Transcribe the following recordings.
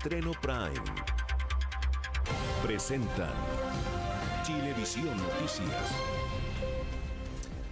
Estreno Prime presentan Chilevisión Noticias.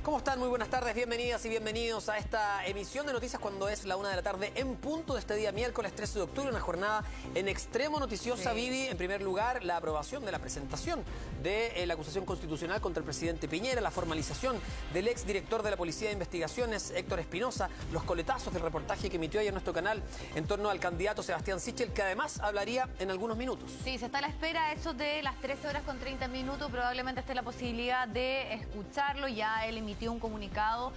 ¿Cómo están? Muy buenas tardes, bienvenidas y bienvenidos a esta emisión de noticias cuando es la 1 de la tarde en punto de este día miércoles 13 de octubre, una jornada en extremo noticiosa. Vivi, en primer lugar, la aprobación de la presentación de la acusación constitucional contra el presidente Piñera, la formalización del exdirector de la Policía de Investigaciones, Héctor Espinosa, los coletazos del reportaje que emitió ayer nuestro canal en torno al candidato Sebastián Sichel, que además hablaría en algunos minutos. Sí, se está a la espera, eso de las 13 horas con 30 minutos, probablemente esté la posibilidad de escucharlo. Ya él emitió un comunicado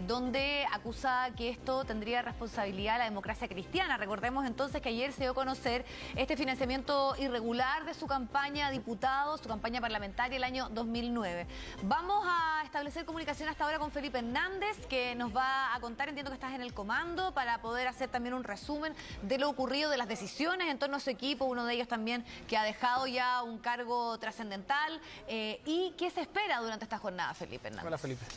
donde acusa que esto tendría responsabilidad de la democracia cristiana. Recordemos entonces que ayer se dio a conocer este financiamiento irregular de su campaña a diputado, su campaña parlamentaria el año 2009. Vamos a establecer comunicación hasta ahora con Felipe Hernández, que nos va a contar, entiendo que estás en el comando, para poder hacer también un resumen de lo ocurrido, de las decisiones en torno a su equipo, uno de ellos también que ha dejado ya un cargo trascendental. ¿Y qué se espera durante esta jornada, Felipe Hernández? Hola, Felipe.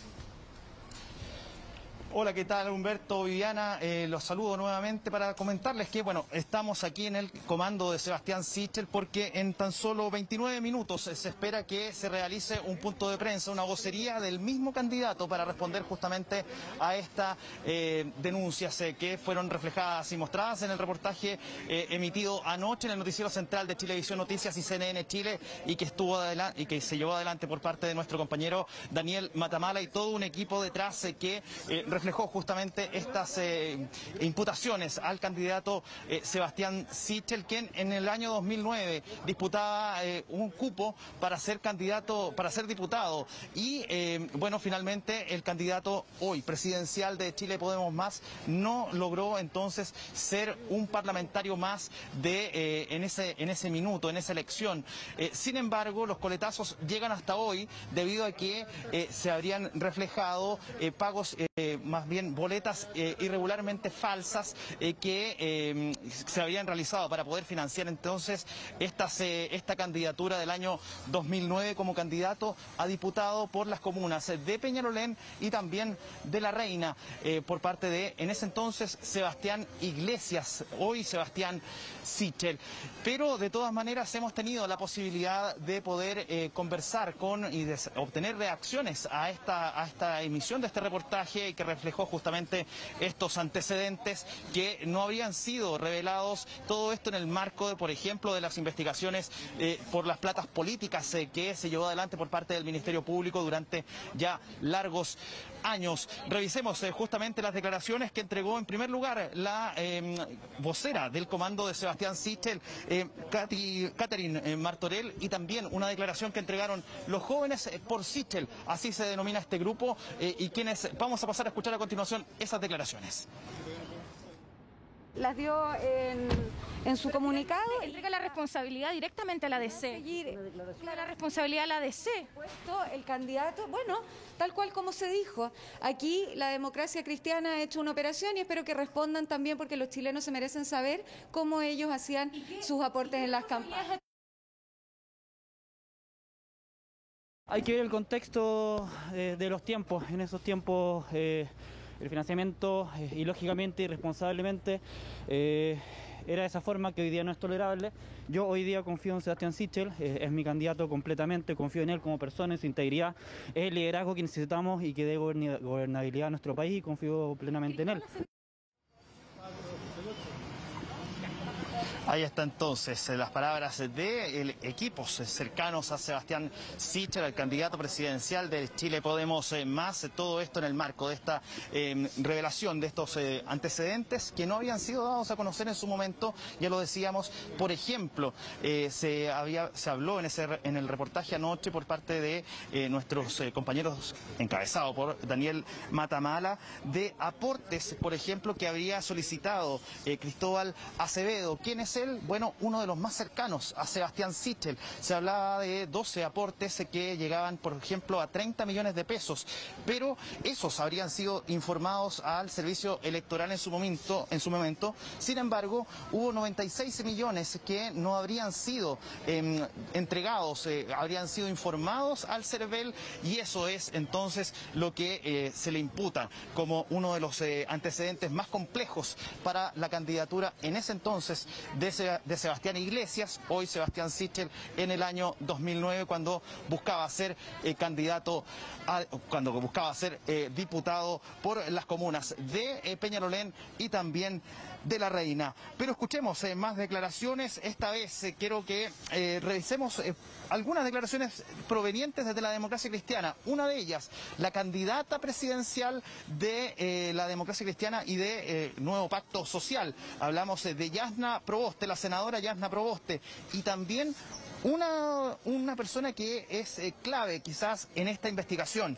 Hola, ¿qué tal? Humberto, Viviana, los saludo nuevamente para comentarles que, bueno, estamos aquí en el comando de Sebastián Sichel porque en tan solo 29 minutos se espera que se realice un punto de prensa, una vocería del mismo candidato para responder justamente a estas denuncias que fueron reflejadas y mostradas en el reportaje emitido anoche en el noticiero central de Chilevisión Noticias y CNN Chile y que se llevó adelante por parte de nuestro compañero Daniel Matamala y todo un equipo detrás que reflejó justamente estas imputaciones al candidato Sebastián Sichel, quien en el año 2009 disputaba un cupo para ser candidato, para ser diputado y bueno, finalmente el candidato hoy presidencial de Chile Podemos Más no logró entonces ser un parlamentario más en ese minuto, en esa elección. Sin embargo, los coletazos llegan hasta hoy debido a que se habrían reflejado pagos, más bien boletas irregularmente falsas que se habían realizado para poder financiar entonces esta candidatura del año 2009 como candidato a diputado por las comunas de Peñalolén y también de La Reina por parte de, en ese entonces, Sebastián Iglesias, hoy Sebastián Sichel. Pero de todas maneras hemos tenido la posibilidad de poder conversar y de obtener reacciones a esta emisión de este reportaje que reflejó justamente estos antecedentes que no habrían sido revelados, todo esto en el marco de, por ejemplo, de las investigaciones por las platas políticas que se llevó adelante por parte del Ministerio Público durante ya largos años. Revisemos justamente las declaraciones que entregó en primer lugar la vocera del comando de Sebastián Sichel, Catherine Martorell, y también una declaración que entregaron los jóvenes por Sichel, así se denomina este grupo, y quienes vamos a pasar a escuchar a continuación esas declaraciones. Las dio en su comunicado. Entrega la responsabilidad directamente a la DC. La responsabilidad a la DC. El candidato, bueno, tal cual como se dijo. Aquí la democracia cristiana ha hecho una operación y espero que respondan también porque los chilenos se merecen saber cómo ellos hacían sus aportes en las campañas. Hay que ver el contexto de los tiempos. En esos tiempos el financiamiento ilógicamente, irresponsablemente, era de esa forma que hoy día no es tolerable. Yo hoy día confío en Sebastián Sichel, es mi candidato completamente, confío en él como persona, en su integridad, es el liderazgo que necesitamos y que dé gobernabilidad a nuestro país y confío plenamente en él. Ahí está entonces las palabras de equipos cercanos a Sebastián Sichel, el candidato presidencial de Chile Podemos Más. Todo esto en el marco de esta revelación de estos antecedentes que no habían sido dados a conocer en su momento. Ya lo decíamos, por ejemplo, se habló en el reportaje anoche por parte de nuestros compañeros, encabezado por Daniel Matamala, de aportes, por ejemplo, que habría solicitado Cristóbal Acevedo. ¿Quién es él? Bueno, uno de los más cercanos a Sebastián Sichel. Se hablaba de 12 aportes que llegaban, por ejemplo, a 30 millones de pesos, pero esos habrían sido informados al servicio electoral en su momento. Sin embargo, hubo 96 millones que no habrían sido entregados, habrían sido informados al CERVEL, y eso es entonces lo que se le imputa como uno de los antecedentes más complejos para la candidatura en ese entonces de de Sebastián Iglesias, hoy Sebastián Sichel, en el año 2009 cuando buscaba ser diputado por las comunas de Peñalolén y también de La Reina. Pero escuchemos más declaraciones. Esta vez quiero que revisemos algunas declaraciones provenientes desde la Democracia Cristiana. Una de ellas, la candidata presidencial de la Democracia Cristiana y de Nuevo Pacto Social. Hablamos de Yasna Proboste, la senadora Yasna Proboste, y también una persona que es clave quizás en esta investigación,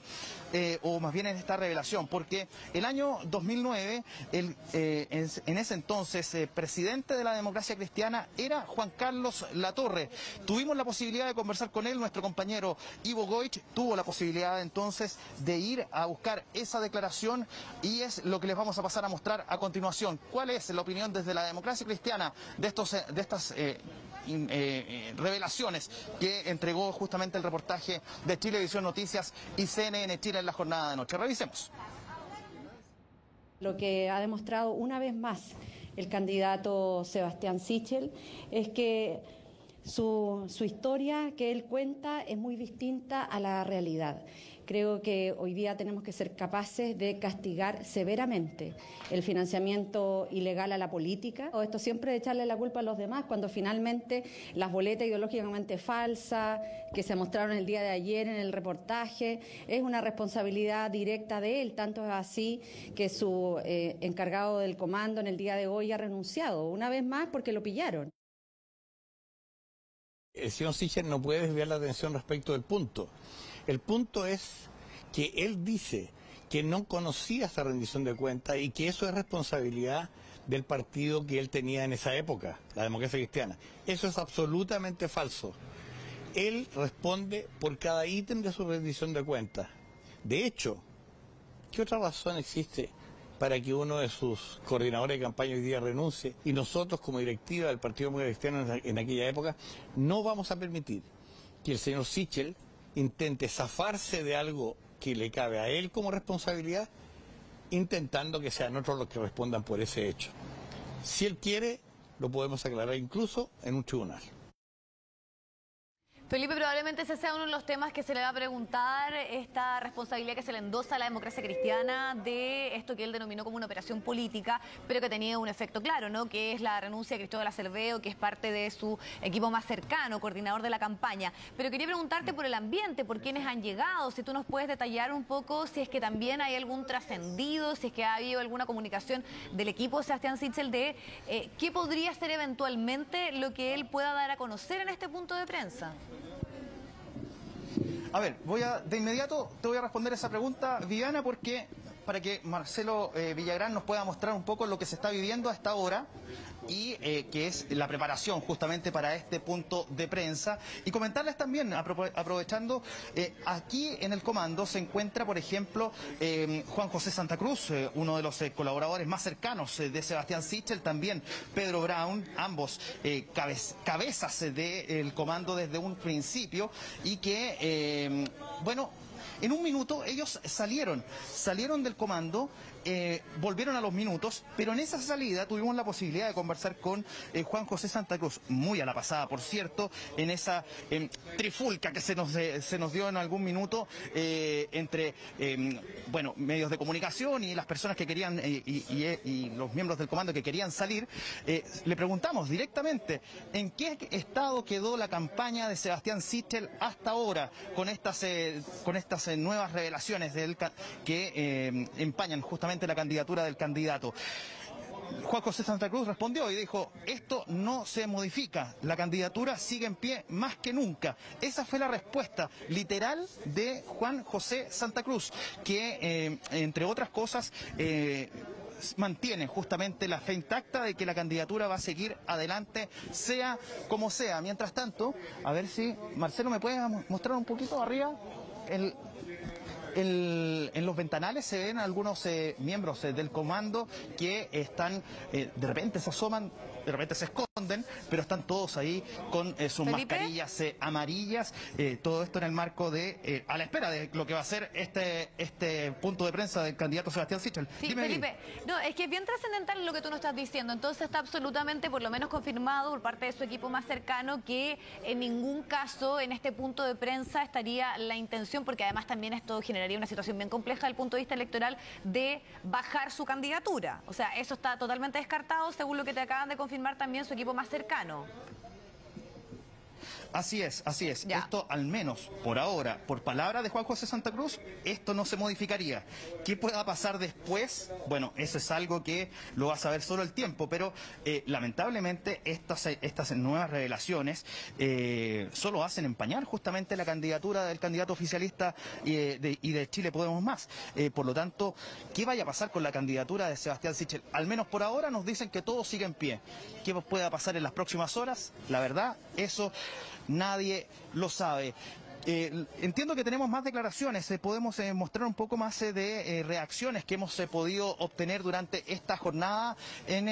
o más bien en esta revelación, porque el año 2009, en ese entonces, presidente de la Democracia Cristiana era Juan Carlos Latorre. Tuvimos la posibilidad de conversar con él, nuestro compañero Ivo Goich tuvo la posibilidad entonces de ir a buscar esa declaración y es lo que les vamos a pasar a mostrar a continuación. ¿Cuál es la opinión desde la Democracia Cristiana de estas revelaciones que entregó justamente el reportaje de Chilevisión Noticias y CNN Chile en la jornada de noche? Revisemos. Lo que ha demostrado una vez más el candidato Sebastián Sichel es que su historia que él cuenta es muy distinta a la realidad. Creo que hoy día tenemos que ser capaces de castigar severamente el financiamiento ilegal a la política. O esto siempre de echarle la culpa a los demás, cuando finalmente las boletas ideológicamente falsas que se mostraron el día de ayer en el reportaje es una responsabilidad directa de él. Tanto es así que su encargado del comando en el día de hoy ha renunciado, una vez más porque lo pillaron. El señor Sichel no puede desviar la atención respecto del punto. El punto es que él dice que no conocía esa rendición de cuentas y que eso es responsabilidad del partido que él tenía en esa época, la Democracia Cristiana. Eso es absolutamente falso. Él responde por cada ítem de su rendición de cuentas. De hecho, ¿qué otra razón existe para que uno de sus coordinadores de campaña hoy día renuncie? Y nosotros, como directiva del Partido Democrático Cristiano en aquella época, no vamos a permitir que el señor Sichel intente zafarse de algo que le cabe a él como responsabilidad, intentando que sean otros los que respondan por ese hecho. Si él quiere, lo podemos aclarar incluso en un tribunal. Felipe, probablemente ese sea uno de los temas que se le va a preguntar, esta responsabilidad que se le endosa a la Democracia Cristiana de esto que él denominó como una operación política, pero que tenía un efecto claro, ¿no? Que es la renuncia de Cristóbal Acerveo, que es parte de su equipo más cercano, coordinador de la campaña. Pero quería preguntarte por el ambiente, por quiénes han llegado, si tú nos puedes detallar un poco si es que también hay algún trascendido, si es que ha habido alguna comunicación del equipo de Sebastián Sichel de qué podría ser eventualmente lo que él pueda dar a conocer en este punto de prensa. A ver, de inmediato te voy a responder esa pregunta, Viviana, porque para que Marcelo Villagrán nos pueda mostrar un poco lo que se está viviendo a esta hora y que es la preparación justamente para este punto de prensa. Y comentarles también, aprovechando, aquí en el comando se encuentra, por ejemplo, Juan José Santa Cruz, uno de los colaboradores más cercanos de Sebastián Sichel, también Pedro Brown, ambos cabezas del comando desde un principio y que, bueno, en un minuto ellos salieron del comando, volvieron a los minutos, pero en esa salida tuvimos la posibilidad de conversar con Juan José Santa Cruz, muy a la pasada, por cierto, en esa trifulca que se nos dio en algún minuto entre bueno, medios de comunicación y las personas que querían y los miembros del comando que querían salir. Le preguntamos directamente en qué estado quedó la campaña de Sebastián Sichel hasta ahora con estas nuevas revelaciones de él que empañan justamente la candidatura del candidato. Juan José Santa Cruz respondió y dijo: esto no se modifica, la candidatura sigue en pie más que nunca. Esa fue la respuesta literal de Juan José Santa Cruz, que entre otras cosas mantiene justamente la fe intacta de que la candidatura va a seguir adelante, sea como sea. Mientras tanto, a ver si Marcelo me puede mostrar un poquito arriba en los ventanales se ven algunos miembros del comando que están, de repente se asoman de repente se esconden, pero están todos ahí con sus mascarillas amarillas, todo esto en el marco de, a la espera de lo que va a ser este punto de prensa del candidato Sebastián Sichel. Sí, Dime, Felipe, no, es que es bien trascendental lo que tú nos estás diciendo, entonces está absolutamente, por lo menos confirmado por parte de su equipo más cercano, que en ningún caso en este punto de prensa estaría la intención, porque además también esto generaría una situación bien compleja desde el punto de vista electoral, de bajar su candidatura. O sea, eso está totalmente descartado, según lo que te acaban de confirmar también su equipo más cercano. Así es, así es. Ya. Esto, al menos por ahora, por palabra de Juan José Santa Cruz, esto no se modificaría. ¿Qué pueda pasar después? Bueno, eso es algo que lo va a saber solo el tiempo, pero lamentablemente estas nuevas revelaciones solo hacen empañar justamente la candidatura del candidato oficialista y de Chile Podemos Más. Por lo tanto, ¿qué vaya a pasar con la candidatura de Sebastián Sichel? Al menos por ahora nos dicen que todo sigue en pie. ¿Qué pueda pasar en las próximas horas? La verdad, eso nadie lo sabe. Entiendo que tenemos más declaraciones, podemos mostrar un poco más de reacciones que hemos podido obtener durante esta jornada en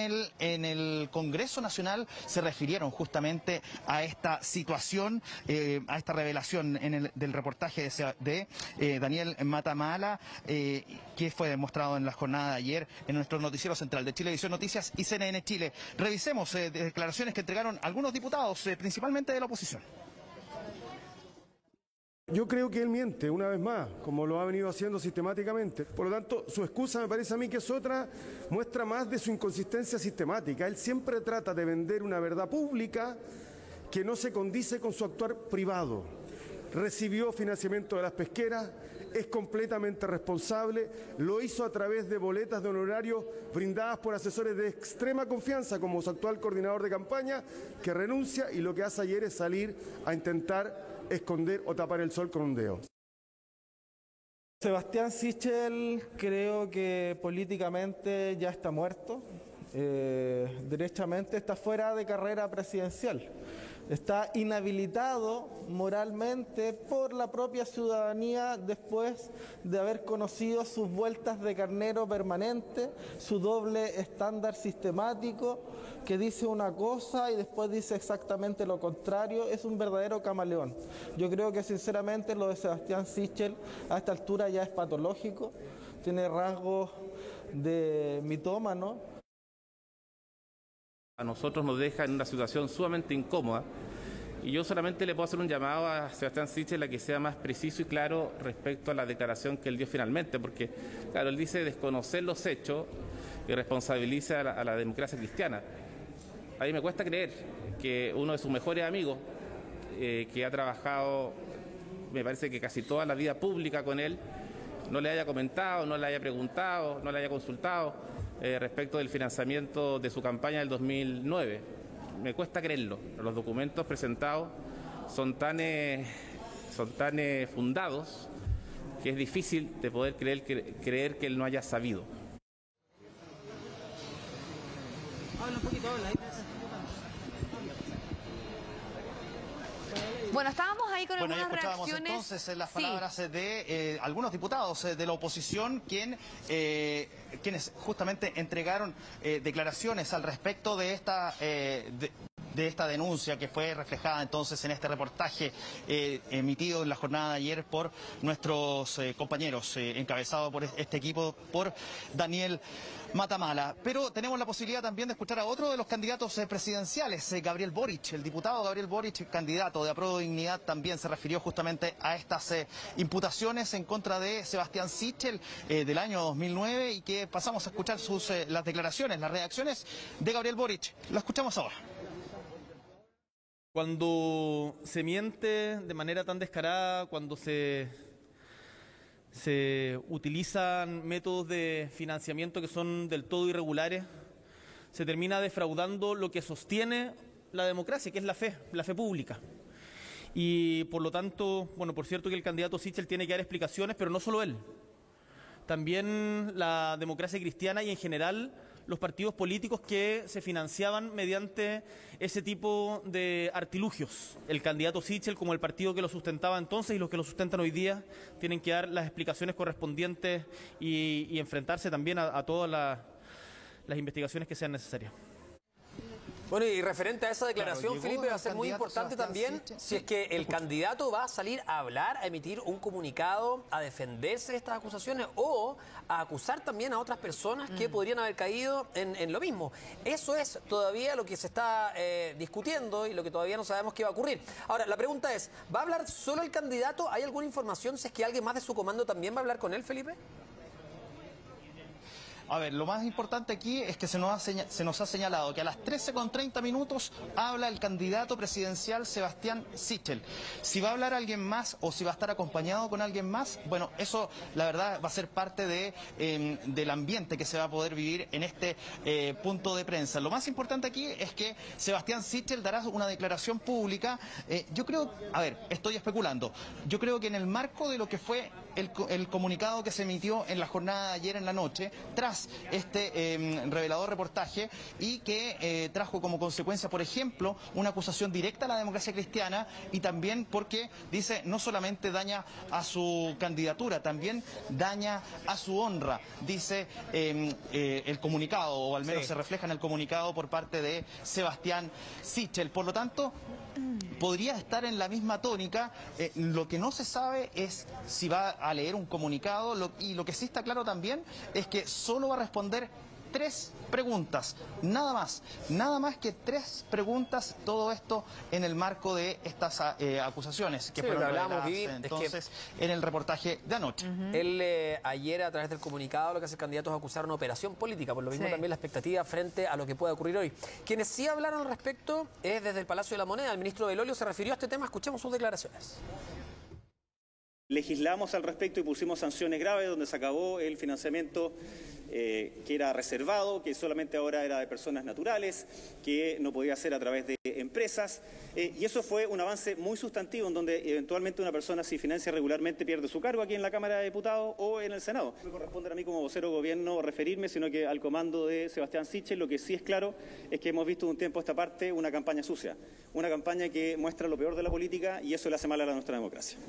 el Congreso Nacional. Se refirieron justamente a esta situación, a esta revelación del reportaje de Daniel Matamala, que fue demostrado en la jornada de ayer en nuestro noticiero central de Chilevisión Noticias y CNN Chile. Revisemos declaraciones que entregaron algunos diputados, principalmente de la oposición. Yo creo que él miente una vez más, como lo ha venido haciendo sistemáticamente. Por lo tanto, su excusa me parece a mí que es otra muestra más de su inconsistencia sistemática. Él siempre trata de vender una verdad pública que no se condice con su actuar privado. Recibió financiamiento de las pesqueras, es completamente responsable, lo hizo a través de boletas de honorarios brindadas por asesores de extrema confianza, como su actual coordinador de campaña, que renuncia y lo que hace ayer es salir a intentar esconder o tapar el sol con un dedo. Sebastián Sichel creo que políticamente ya está muerto, derechamente está fuera de carrera presidencial. Está inhabilitado moralmente por la propia ciudadanía después de haber conocido sus vueltas de carnero permanente, su doble estándar sistemático, que dice una cosa y después dice exactamente lo contrario. Es un verdadero camaleón. Yo creo que sinceramente lo de Sebastián Sichel a esta altura ya es patológico, tiene rasgos de mitómano. A nosotros nos deja en una situación sumamente incómoda y yo solamente le puedo hacer un llamado a Sebastián Sichel a que sea más preciso y claro respecto a la declaración que él dio finalmente, porque claro, él dice desconocer los hechos y responsabiliza a la democracia cristiana. A mí me cuesta creer que uno de sus mejores amigos, que ha trabajado, me parece que casi toda la vida pública con él, no le haya comentado, no le haya preguntado, no le haya consultado respecto del financiamiento de su campaña del 2009. Me cuesta creerlo. Los documentos presentados son tan fundados que es difícil de poder creer que él no haya sabido. Habla un poquito, habla. Bueno, estábamos ahí con algunas escuchábamos reacciones. Entonces las palabras de algunos diputados de la oposición quienes justamente entregaron declaraciones al respecto de esta denuncia que fue reflejada entonces en este reportaje emitido en la jornada de ayer por nuestros compañeros, encabezado por este equipo, por Daniel Matamala. Pero tenemos la posibilidad también de escuchar a otro de los candidatos presidenciales, Gabriel Boric. El diputado Gabriel Boric, candidato de Apruebo Dignidad, también se refirió justamente a estas imputaciones en contra de Sebastián Sichel del año 2009 y que pasamos a escuchar las declaraciones, las reacciones de Gabriel Boric. Lo escuchamos ahora. Cuando se miente de manera tan descarada, cuando se utilizan métodos de financiamiento que son del todo irregulares, se termina defraudando lo que sostiene la democracia, que es la fe pública. Y por lo tanto, bueno, por cierto que el candidato Sichel tiene que dar explicaciones, pero no solo él. También la democracia cristiana y en general los partidos políticos que se financiaban mediante ese tipo de artilugios. El candidato Sichel, como el partido que lo sustentaba entonces y los que lo sustentan hoy día, tienen que dar las explicaciones correspondientes y enfrentarse también a todas las investigaciones que sean necesarias. Bueno, y referente a esa declaración, Claro, Felipe, va a ser muy candidato importante Sebastián también Sichel. si es que el candidato va a salir a hablar, a emitir un comunicado, a defenderse de estas acusaciones o a acusar también a otras personas que podrían haber caído en lo mismo. Eso es todavía lo que se está discutiendo y lo que todavía no sabemos qué va a ocurrir. Ahora, la pregunta es, ¿va a hablar solo el candidato? ¿Hay alguna información si es que alguien más de su comando también va a hablar con él, Felipe? A ver, lo más importante aquí es que se nos ha señalado que a las 13:30 habla el candidato presidencial Sebastián Sichel. Si va a hablar alguien más o si va a estar acompañado con alguien más, bueno, eso la verdad va a ser parte del ambiente que se va a poder vivir en este punto de prensa. Lo más importante aquí es que Sebastián Sichel dará una declaración pública. Yo creo, a ver, estoy especulando, yo creo que en el marco de lo que fue el comunicado que se emitió en la jornada de ayer en la noche, tras este revelador reportaje y que trajo como consecuencia, por ejemplo, una acusación directa a la democracia cristiana y también porque dice no solamente daña a su candidatura, también daña a su honra, dice el comunicado, o al menos se refleja en el comunicado por parte de Sebastián Sichel. Por lo tanto, podría estar en la misma tónica. Lo que no se sabe es si va a leer un comunicado y lo que sí está claro también es que solo va a responder 3 preguntas, nada más que 3 preguntas, todo esto en el marco de estas acusaciones que fueron reveladas entonces en el reportaje de anoche. Él ayer a través del comunicado lo que hace el candidato es acusar una operación política, por lo mismo también la expectativa frente a lo que pueda ocurrir hoy. Quienes sí hablaron al respecto es desde el Palacio de la Moneda, el ministro Belolio se refirió a este tema, escuchemos sus declaraciones. Legislamos al respecto y pusimos sanciones graves donde se acabó el financiamiento que era reservado, que solamente ahora era de personas naturales, que no podía ser a través de empresas, y eso fue un avance muy sustantivo en donde eventualmente una persona si financia regularmente pierde su cargo aquí en la Cámara de Diputados o en el Senado. No me corresponde a mí como vocero de gobierno referirme, sino que al comando de Sebastián Sichel. Lo que sí es claro es que hemos visto de un tiempo a esta parte una campaña sucia, una campaña que muestra lo peor de la política y eso le hace mal a nuestra democracia.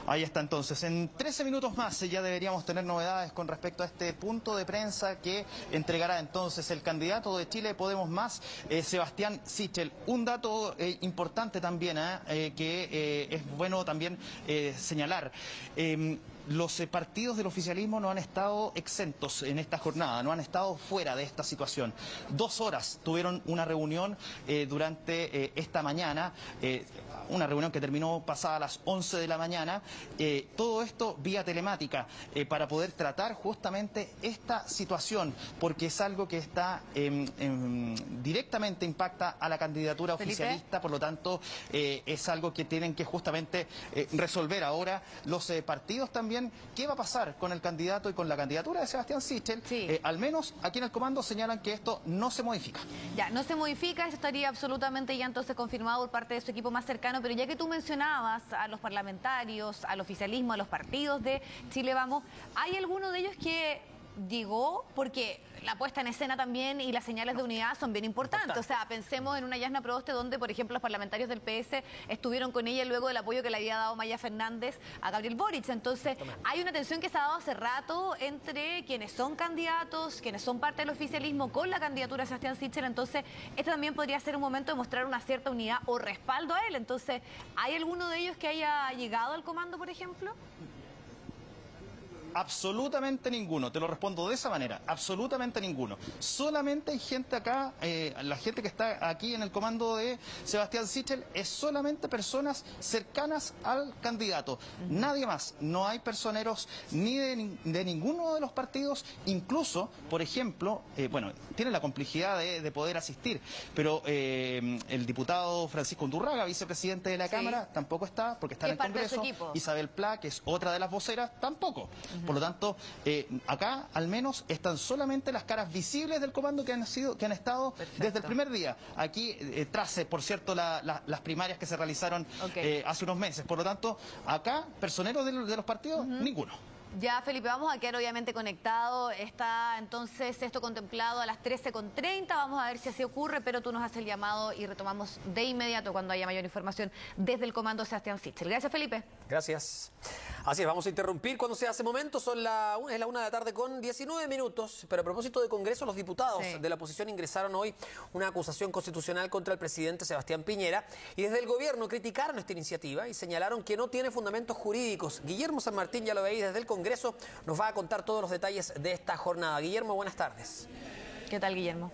Ahí está entonces, en 13 minutos más ya deberíamos tener novedades con respecto a este punto de prensa que entregará entonces el candidato de Chile Podemos Más, Sebastián Sichel. Un dato importante también que es bueno también señalar. Los partidos del oficialismo no han estado exentos en esta jornada, no han estado fuera de esta situación. 2 horas tuvieron una reunión durante esta mañana, una reunión que terminó pasada a las 11 de la mañana, todo esto vía telemática, para poder tratar justamente esta situación, porque es algo que está directamente impacta a la candidatura oficialista, por lo tanto es algo que tienen que justamente resolver ahora los partidos también. ¿Qué va a pasar con el candidato y con la candidatura de Sebastián Sichel? Al menos aquí en el comando señalan que esto no se modifica. Ya, no se modifica, eso estaría absolutamente ya entonces confirmado por parte de su equipo más cercano, pero ya que tú mencionabas a los parlamentarios, al oficialismo, a los partidos de Chile Vamos, ¿hay alguno de ellos que llegó? Porque la puesta en escena también y las señales de unidad son bien importantes. O sea, pensemos en una Yasna Proboste donde, por ejemplo, los parlamentarios del PS estuvieron con ella luego del apoyo que le había dado Maya Fernández a Gabriel Boric. Entonces, hay una tensión que se ha dado hace rato entre quienes son candidatos, quienes son parte del oficialismo con la candidatura de Sebastián Sichel. Entonces, este también podría ser un momento de mostrar una cierta unidad o respaldo a él. Entonces, ¿hay alguno de ellos que haya llegado al comando, por ejemplo? Absolutamente ninguno, te lo respondo de esa manera, absolutamente ninguno. Solamente hay gente acá, la gente que está aquí en el comando de Sebastián Sichel es solamente personas cercanas al candidato, nadie más. No hay personeros ni de ninguno de los partidos, incluso, por ejemplo, bueno, tiene la complejidad de poder asistir, pero el diputado Francisco Undurraga, vicepresidente de la Cámara, tampoco está, porque está en el Congreso. Isabel Pla, que es otra de las voceras, tampoco. Por lo tanto, acá al menos están solamente las caras visibles del comando que han estado desde el primer día. Aquí, tras, por cierto, las primarias que se realizaron hace unos meses. Por lo tanto, acá, personeros de los partidos, ninguno. Ya, Felipe, vamos a quedar obviamente conectado. Está entonces esto contemplado a las 13:30. Vamos a ver si así ocurre, pero tú nos haces el llamado y retomamos de inmediato cuando haya mayor información desde el comando Sebastián Sichel. Gracias, Felipe. Gracias. Así es, vamos a interrumpir cuando sea ese momento. Es la 1 de la tarde con 19 minutos. Pero a propósito de Congreso, los diputados de la oposición ingresaron hoy una acusación constitucional contra el presidente Sebastián Piñera. Y desde el gobierno criticaron esta iniciativa y señalaron que no tiene fundamentos jurídicos. Guillermo San Martín, ya lo veis desde el Congreso, nos va a contar todos los detalles de esta jornada. Guillermo, buenas tardes. ¿Qué tal, Guillermo?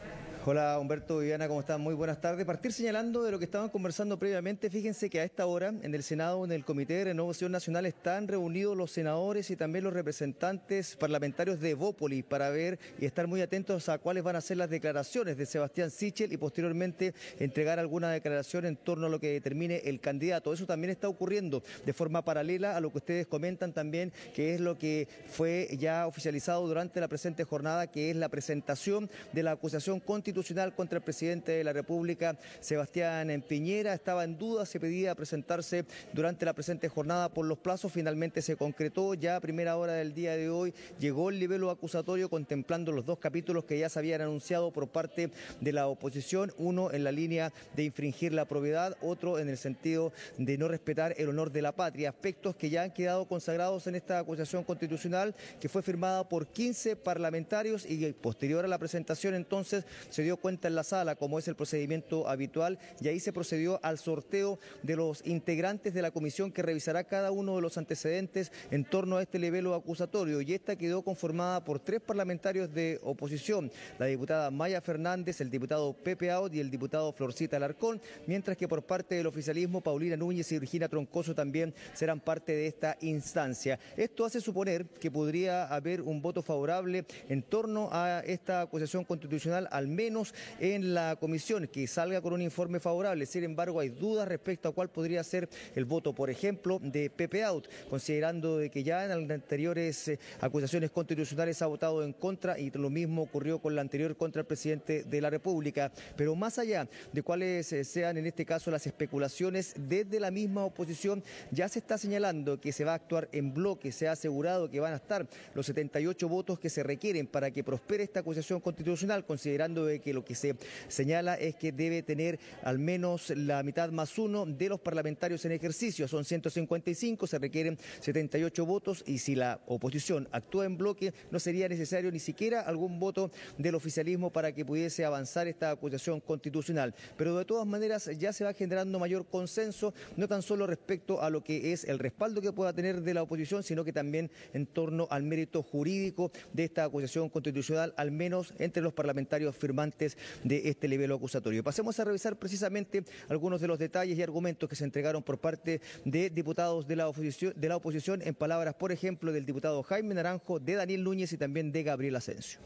Hola Humberto, Viviana, ¿cómo están? Muy buenas tardes. Partir señalando de lo que estaban conversando previamente. Fíjense que a esta hora en el Senado, en el Comité de Renovación Nacional, están reunidos los senadores y también los representantes parlamentarios de Evópolis para ver y estar muy atentos a cuáles van a ser las declaraciones de Sebastián Sichel y posteriormente entregar alguna declaración en torno a lo que determine el candidato. Eso también está ocurriendo de forma paralela a lo que ustedes comentan también, que es lo que fue ya oficializado durante la presente jornada, que es la presentación de la acusación constitucional contra el presidente de la República, Sebastián Piñera. Estaba en duda, se pedía presentarse durante la presente jornada por los plazos. Finalmente se concretó, ya a primera hora del día de hoy llegó el libelo acusatorio contemplando los dos capítulos que ya se habían anunciado por parte de la oposición, uno en la línea de infringir la probidad, otro en el sentido de no respetar el honor de la patria, aspectos que ya han quedado consagrados en esta acusación constitucional que fue firmada por 15 parlamentarios y posterior a la presentación entonces se dio cuenta en la sala, como es el procedimiento habitual, y ahí se procedió al sorteo de los integrantes de la comisión que revisará cada uno de los antecedentes en torno a este libelo acusatorio, y esta quedó conformada por 3 parlamentarios de oposición, la diputada Maya Fernández, el diputado Pepe Aut y el diputado Florcita Alarcón, mientras que por parte del oficialismo Paulina Núñez y Virginia Troncoso también serán parte de esta instancia. Esto hace suponer que podría haber un voto favorable en torno a esta acusación constitucional, al menos en la comisión, que salga con un informe favorable. Sin embargo, hay dudas respecto a cuál podría ser el voto, por ejemplo, de Pepe Aut, considerando de que ya en anteriores acusaciones constitucionales ha votado en contra, y lo mismo ocurrió con la anterior contra el presidente de la República. Pero más allá de cuáles sean en este caso las especulaciones, desde la misma oposición ya se está señalando que se va a actuar en bloque. Se ha asegurado que van a estar los 78 votos que se requieren para que prospere esta acusación constitucional, considerando de que lo que se señala es que debe tener al menos la mitad más uno de los parlamentarios en ejercicio. Son 155, se requieren 78 votos, y si la oposición actúa en bloque no sería necesario ni siquiera algún voto del oficialismo para que pudiese avanzar esta acusación constitucional. Pero de todas maneras ya se va generando mayor consenso, no tan solo respecto a lo que es el respaldo que pueda tener de la oposición, sino que también en torno al mérito jurídico de esta acusación constitucional, al menos entre los parlamentarios firmantes de este libelo acusatorio. Pasemos a revisar precisamente algunos de los detalles y argumentos que se entregaron por parte de diputados de la oposición, en palabras, por ejemplo, del diputado Jaime Naranjo, de Daniel Núñez y también de Gabriel Asensio.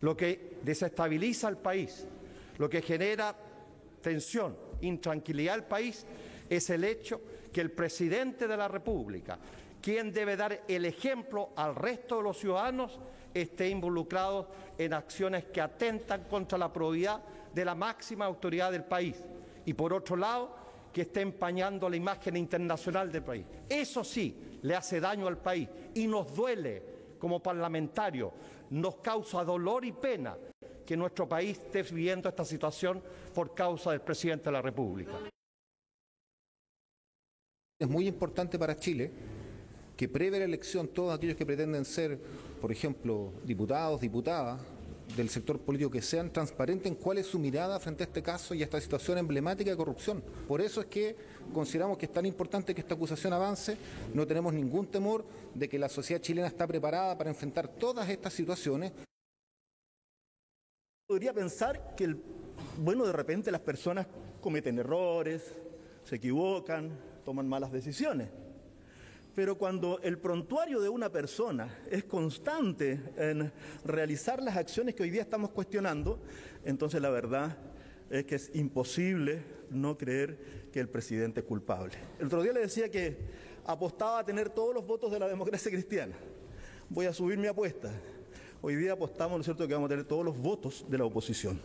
Lo que desestabiliza al país, lo que genera tensión, intranquilidad al país, es el hecho que el presidente de la República, quien debe dar el ejemplo al resto de los ciudadanos, esté involucrado en acciones que atentan contra la probidad de la máxima autoridad del país, y por otro lado que esté empañando la imagen internacional del país. Eso sí le hace daño al país y nos duele como parlamentarios, nos causa dolor y pena que nuestro país esté viviendo esta situación por causa del presidente de la República. Es muy importante para Chile que previa la elección todos aquellos que pretenden ser, por ejemplo, diputados, diputadas del sector político, que sean transparentes en cuál es su mirada frente a este caso y a esta situación emblemática de corrupción. Por eso es que consideramos que es tan importante que esta acusación avance. No tenemos ningún temor de que la sociedad chilena está preparada para enfrentar todas estas situaciones. Podría pensar que, de repente las personas cometen errores, se equivocan, toman malas decisiones. Pero cuando el prontuario de una persona es constante en realizar las acciones que hoy día estamos cuestionando, entonces la verdad es que es imposible no creer que el presidente es culpable. El otro día le decía que apostaba a tener todos los votos de la democracia cristiana. Voy a subir mi apuesta. Hoy día apostamos, ¿no es cierto?, que vamos a tener todos los votos de la oposición.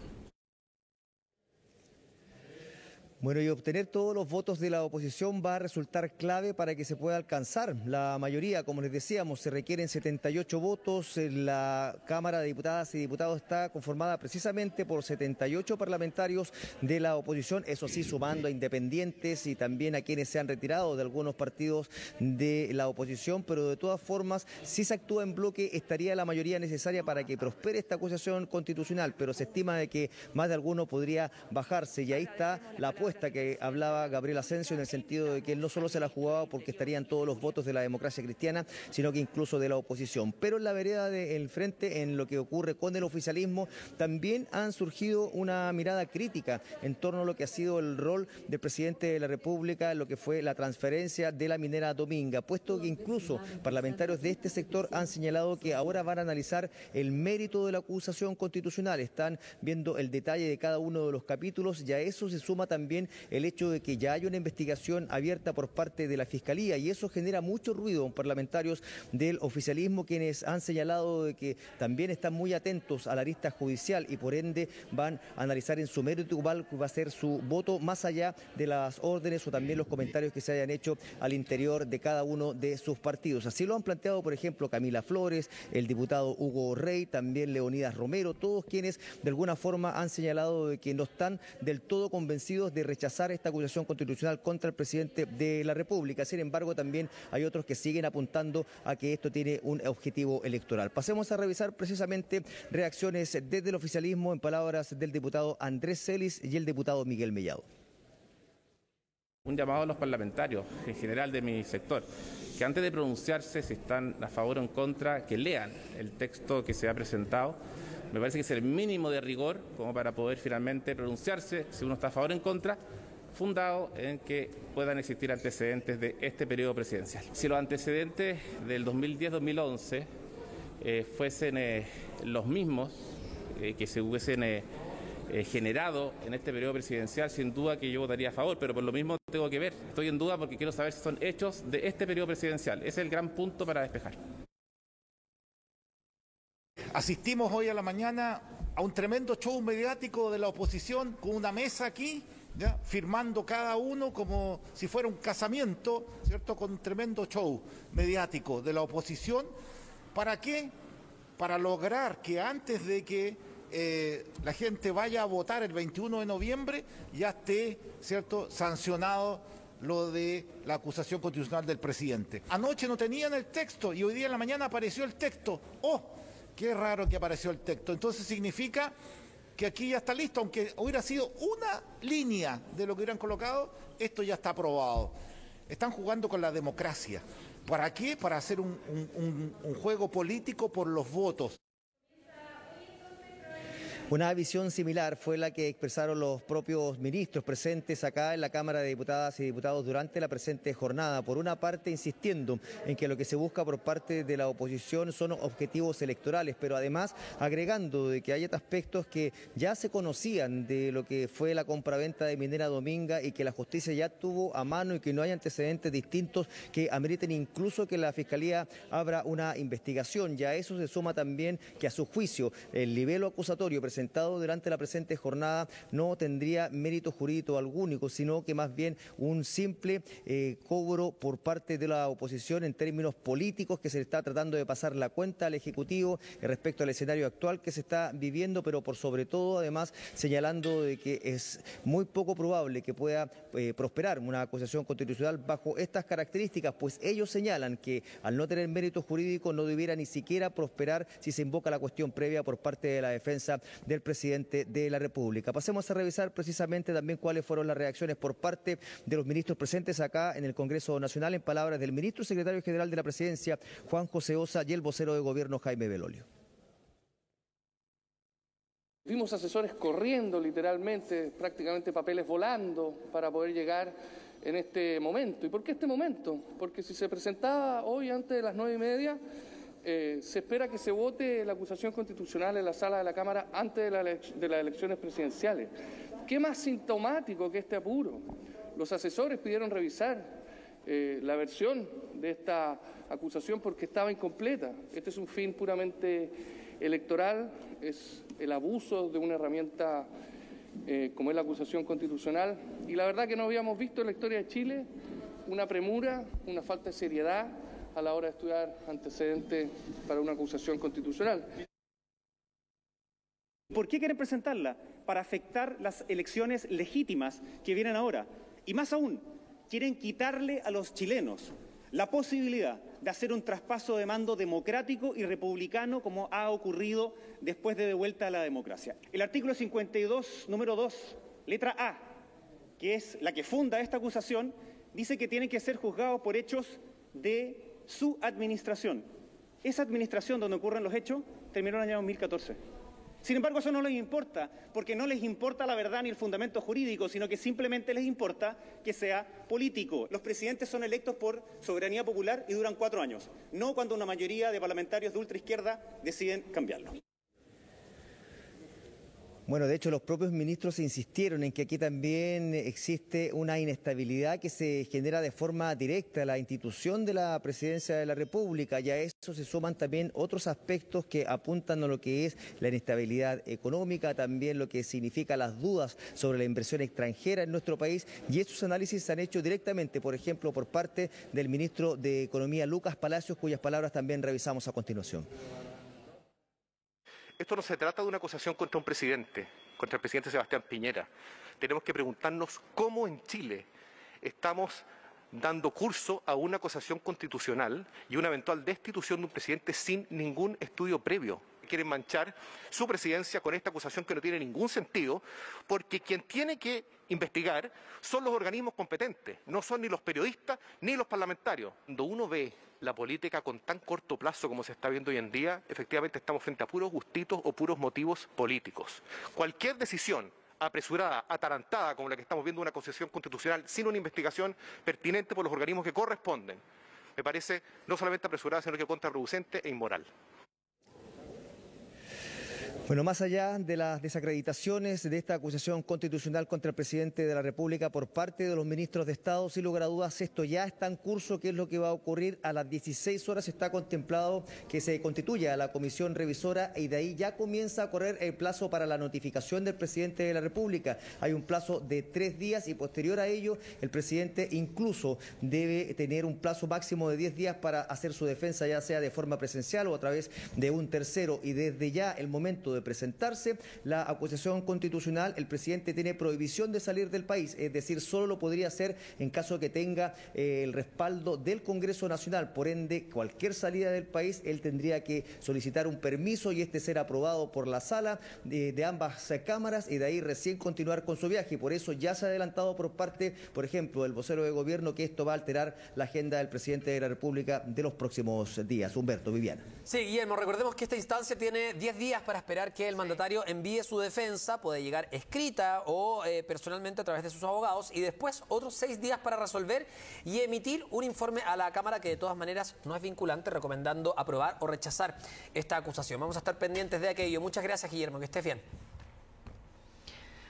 Bueno, y obtener todos los votos de la oposición va a resultar clave para que se pueda alcanzar la mayoría. Como les decíamos, se requieren 78 votos. La Cámara de Diputadas y Diputados está conformada precisamente por 78 parlamentarios de la oposición, eso sí, sumando a independientes y también a quienes se han retirado de algunos partidos de la oposición, pero de todas formas, si se actúa en bloque, estaría la mayoría necesaria para que prospere esta acusación constitucional, pero se estima de que más de alguno podría bajarse, y ahí está la apuesta que hablaba Gabriel Asensio, en el sentido de que él no solo se la jugaba porque estarían todos los votos de la democracia cristiana, sino que incluso de la oposición. Pero en la vereda del frente, en lo que ocurre con el oficialismo, también han surgido una mirada crítica en torno a lo que ha sido el rol del presidente de la República, en lo que fue la transferencia de la minera Dominga, puesto que incluso parlamentarios de este sector han señalado que ahora van a analizar el mérito de la acusación constitucional, están viendo el detalle de cada uno de los capítulos, y a eso se suma también el hecho de que ya hay una investigación abierta por parte de la Fiscalía, y eso genera mucho ruido en parlamentarios del oficialismo, quienes han señalado de que también están muy atentos a la arista judicial y por ende van a analizar en su mérito cuál va a ser su voto, más allá de las órdenes o también los comentarios que se hayan hecho al interior de cada uno de sus partidos. Así lo han planteado, por ejemplo, Camila Flores, el diputado Hugo Rey, también Leonidas Romero, todos quienes de alguna forma han señalado de que no están del todo convencidos de rechazar esta acusación constitucional contra el presidente de la República. Sin embargo, también hay otros que siguen apuntando a que esto tiene un objetivo electoral. Pasemos a revisar precisamente reacciones desde el oficialismo en palabras del diputado Andrés Celis y el diputado Miguel Mellado. Un llamado a los parlamentarios, en general de mi sector, que antes de pronunciarse si están a favor o en contra, que lean el texto que se ha presentado. Me parece que es el mínimo de rigor como para poder finalmente pronunciarse si uno está a favor o en contra, fundado en que puedan existir antecedentes de este periodo presidencial. Si los antecedentes del 2010-2011 fuesen los mismos que se hubiesen generado en este periodo presidencial, sin duda que yo votaría a favor, pero por lo mismo tengo que ver, estoy en duda porque quiero saber si son hechos de este periodo presidencial. Ese es el gran punto para despejar. Asistimos hoy a la mañana a un tremendo show mediático de la oposición, con una mesa aquí, ¿ya?, firmando cada uno como si fuera un casamiento, ¿cierto?, con un tremendo show mediático de la oposición. ¿Para qué? Para lograr que antes de que la gente vaya a votar el 21 de noviembre ya esté, ¿cierto?, sancionado lo de la acusación constitucional del presidente. Anoche no tenían el texto y hoy día en la mañana apareció el texto. ¡Oh! Qué raro que apareció el texto. Entonces significa que aquí ya está listo, aunque hubiera sido una línea de lo que hubieran colocado, esto ya está aprobado. Están jugando con la democracia. ¿Para qué? Para hacer un juego político por los votos. Una visión similar fue la que expresaron los propios ministros presentes acá en la Cámara de Diputadas y Diputados durante la presente jornada. Por una parte, insistiendo en que lo que se busca por parte de la oposición son objetivos electorales, pero además agregando de que hay aspectos que ya se conocían de lo que fue la compraventa de Minera Dominga y que la justicia ya tuvo a mano y que no hay antecedentes distintos que ameriten incluso que la Fiscalía abra una investigación. Ya a eso se suma también que a su juicio el libelo acusatorio presentado durante la presente jornada no tendría mérito jurídico alguno, sino que más bien un simple cobro por parte de la oposición en términos políticos, que se le está tratando de pasar la cuenta al Ejecutivo respecto al escenario actual que se está viviendo, pero por sobre todo además señalando de que es muy poco probable que pueda prosperar una acusación constitucional bajo estas características, pues ellos señalan que al no tener mérito jurídico no debiera ni siquiera prosperar si se invoca la cuestión previa por parte de la defensa del presidente de la República. Pasemos a revisar precisamente también cuáles fueron las reacciones por parte de los ministros presentes acá en el Congreso Nacional, en palabras del ministro secretario general de la Presidencia, Juan José Ossa, y el vocero de gobierno, Jaime Belolio. Vimos asesores corriendo literalmente, prácticamente papeles volando para poder llegar en este momento. ¿Y por qué este momento? Porque si se presentaba hoy antes de las 9:30, se espera que se vote la acusación constitucional en la sala de la Cámara antes de las elecciones presidenciales. ¿Qué más sintomático que este apuro? Los asesores pidieron revisar la versión de esta acusación porque estaba incompleta. Este es un fin puramente electoral, es el abuso de una herramienta como es la acusación constitucional, y la verdad que no habíamos visto en la historia de Chile una premura, una falta de seriedad a la hora de estudiar antecedentes para una acusación constitucional. ¿Por qué quieren presentarla? Para afectar las elecciones legítimas que vienen ahora. Y más aún, quieren quitarle a los chilenos la posibilidad de hacer un traspaso de mando democrático y republicano como ha ocurrido después de vuelta a la democracia. El artículo 52, número 2, letra A, que es la que funda esta acusación, dice que tienen que ser juzgados por hechos de su administración. Esa administración donde ocurren los hechos terminó en el año 2014. Sin embargo, eso no les importa, porque no les importa la verdad ni el fundamento jurídico, sino que simplemente les importa que sea político. Los presidentes son electos por soberanía popular y duran 4 años, no cuando una mayoría de parlamentarios de ultraizquierda deciden cambiarlo. Bueno, de hecho, los propios ministros insistieron en que aquí también existe una inestabilidad que se genera de forma directa a la institución de la Presidencia de la República, y a eso se suman también otros aspectos que apuntan a lo que es la inestabilidad económica, también lo que significa las dudas sobre la inversión extranjera en nuestro país, y estos análisis se han hecho directamente, por ejemplo, por parte del ministro de Economía, Lucas Palacios, cuyas palabras también revisamos a continuación. Esto no se trata de una acusación contra un presidente, contra el presidente Sebastián Piñera. Tenemos que preguntarnos cómo en Chile estamos dando curso a una acusación constitucional y una eventual destitución de un presidente sin ningún estudio previo. Quieren manchar su presidencia con esta acusación que no tiene ningún sentido, porque quien tiene que investigar son los organismos competentes, no son ni los periodistas ni los parlamentarios. Cuando uno ve la política con tan corto plazo como se está viendo hoy en día, efectivamente estamos frente a puros gustitos o puros motivos políticos. Cualquier decisión apresurada, atarantada, como la que estamos viendo, una acusación constitucional sin una investigación pertinente por los organismos que corresponden, me parece no solamente apresurada, sino que contraproducente e inmoral. Bueno, más allá de las desacreditaciones de esta acusación constitucional contra el presidente de la República por parte de los ministros de Estado, sin lugar a dudas, esto ya está en curso. ¿Qué es lo que va a ocurrir? A las 16 horas está contemplado que se constituya la comisión revisora y de ahí ya comienza a correr el plazo para la notificación del presidente de la República. Hay un plazo de 3 días y posterior a ello el presidente incluso debe tener un plazo máximo de 10 días para hacer su defensa, ya sea de forma presencial o a través de un tercero, y desde ya el momento de presentarse la acusación constitucional, el presidente tiene prohibición de salir del país, es decir, solo lo podría hacer en caso que tenga el respaldo del Congreso Nacional. Por ende, cualquier salida del país, él tendría que solicitar un permiso y este ser aprobado por la sala de ambas cámaras y de ahí recién continuar con su viaje. Por eso ya se ha adelantado por parte, por ejemplo, del vocero de gobierno, que esto va a alterar la agenda del presidente de la República de los próximos días. Humberto, Viviana. Sí, Guillermo, recordemos que esta instancia tiene 10 días para esperar que el mandatario envíe su defensa, puede llegar escrita o personalmente a través de sus abogados, y después otros 6 días para resolver y emitir un informe a la Cámara que de todas maneras no es vinculante, recomendando aprobar o rechazar esta acusación. Vamos a estar pendientes de aquello. Muchas gracias, Guillermo, que estés bien.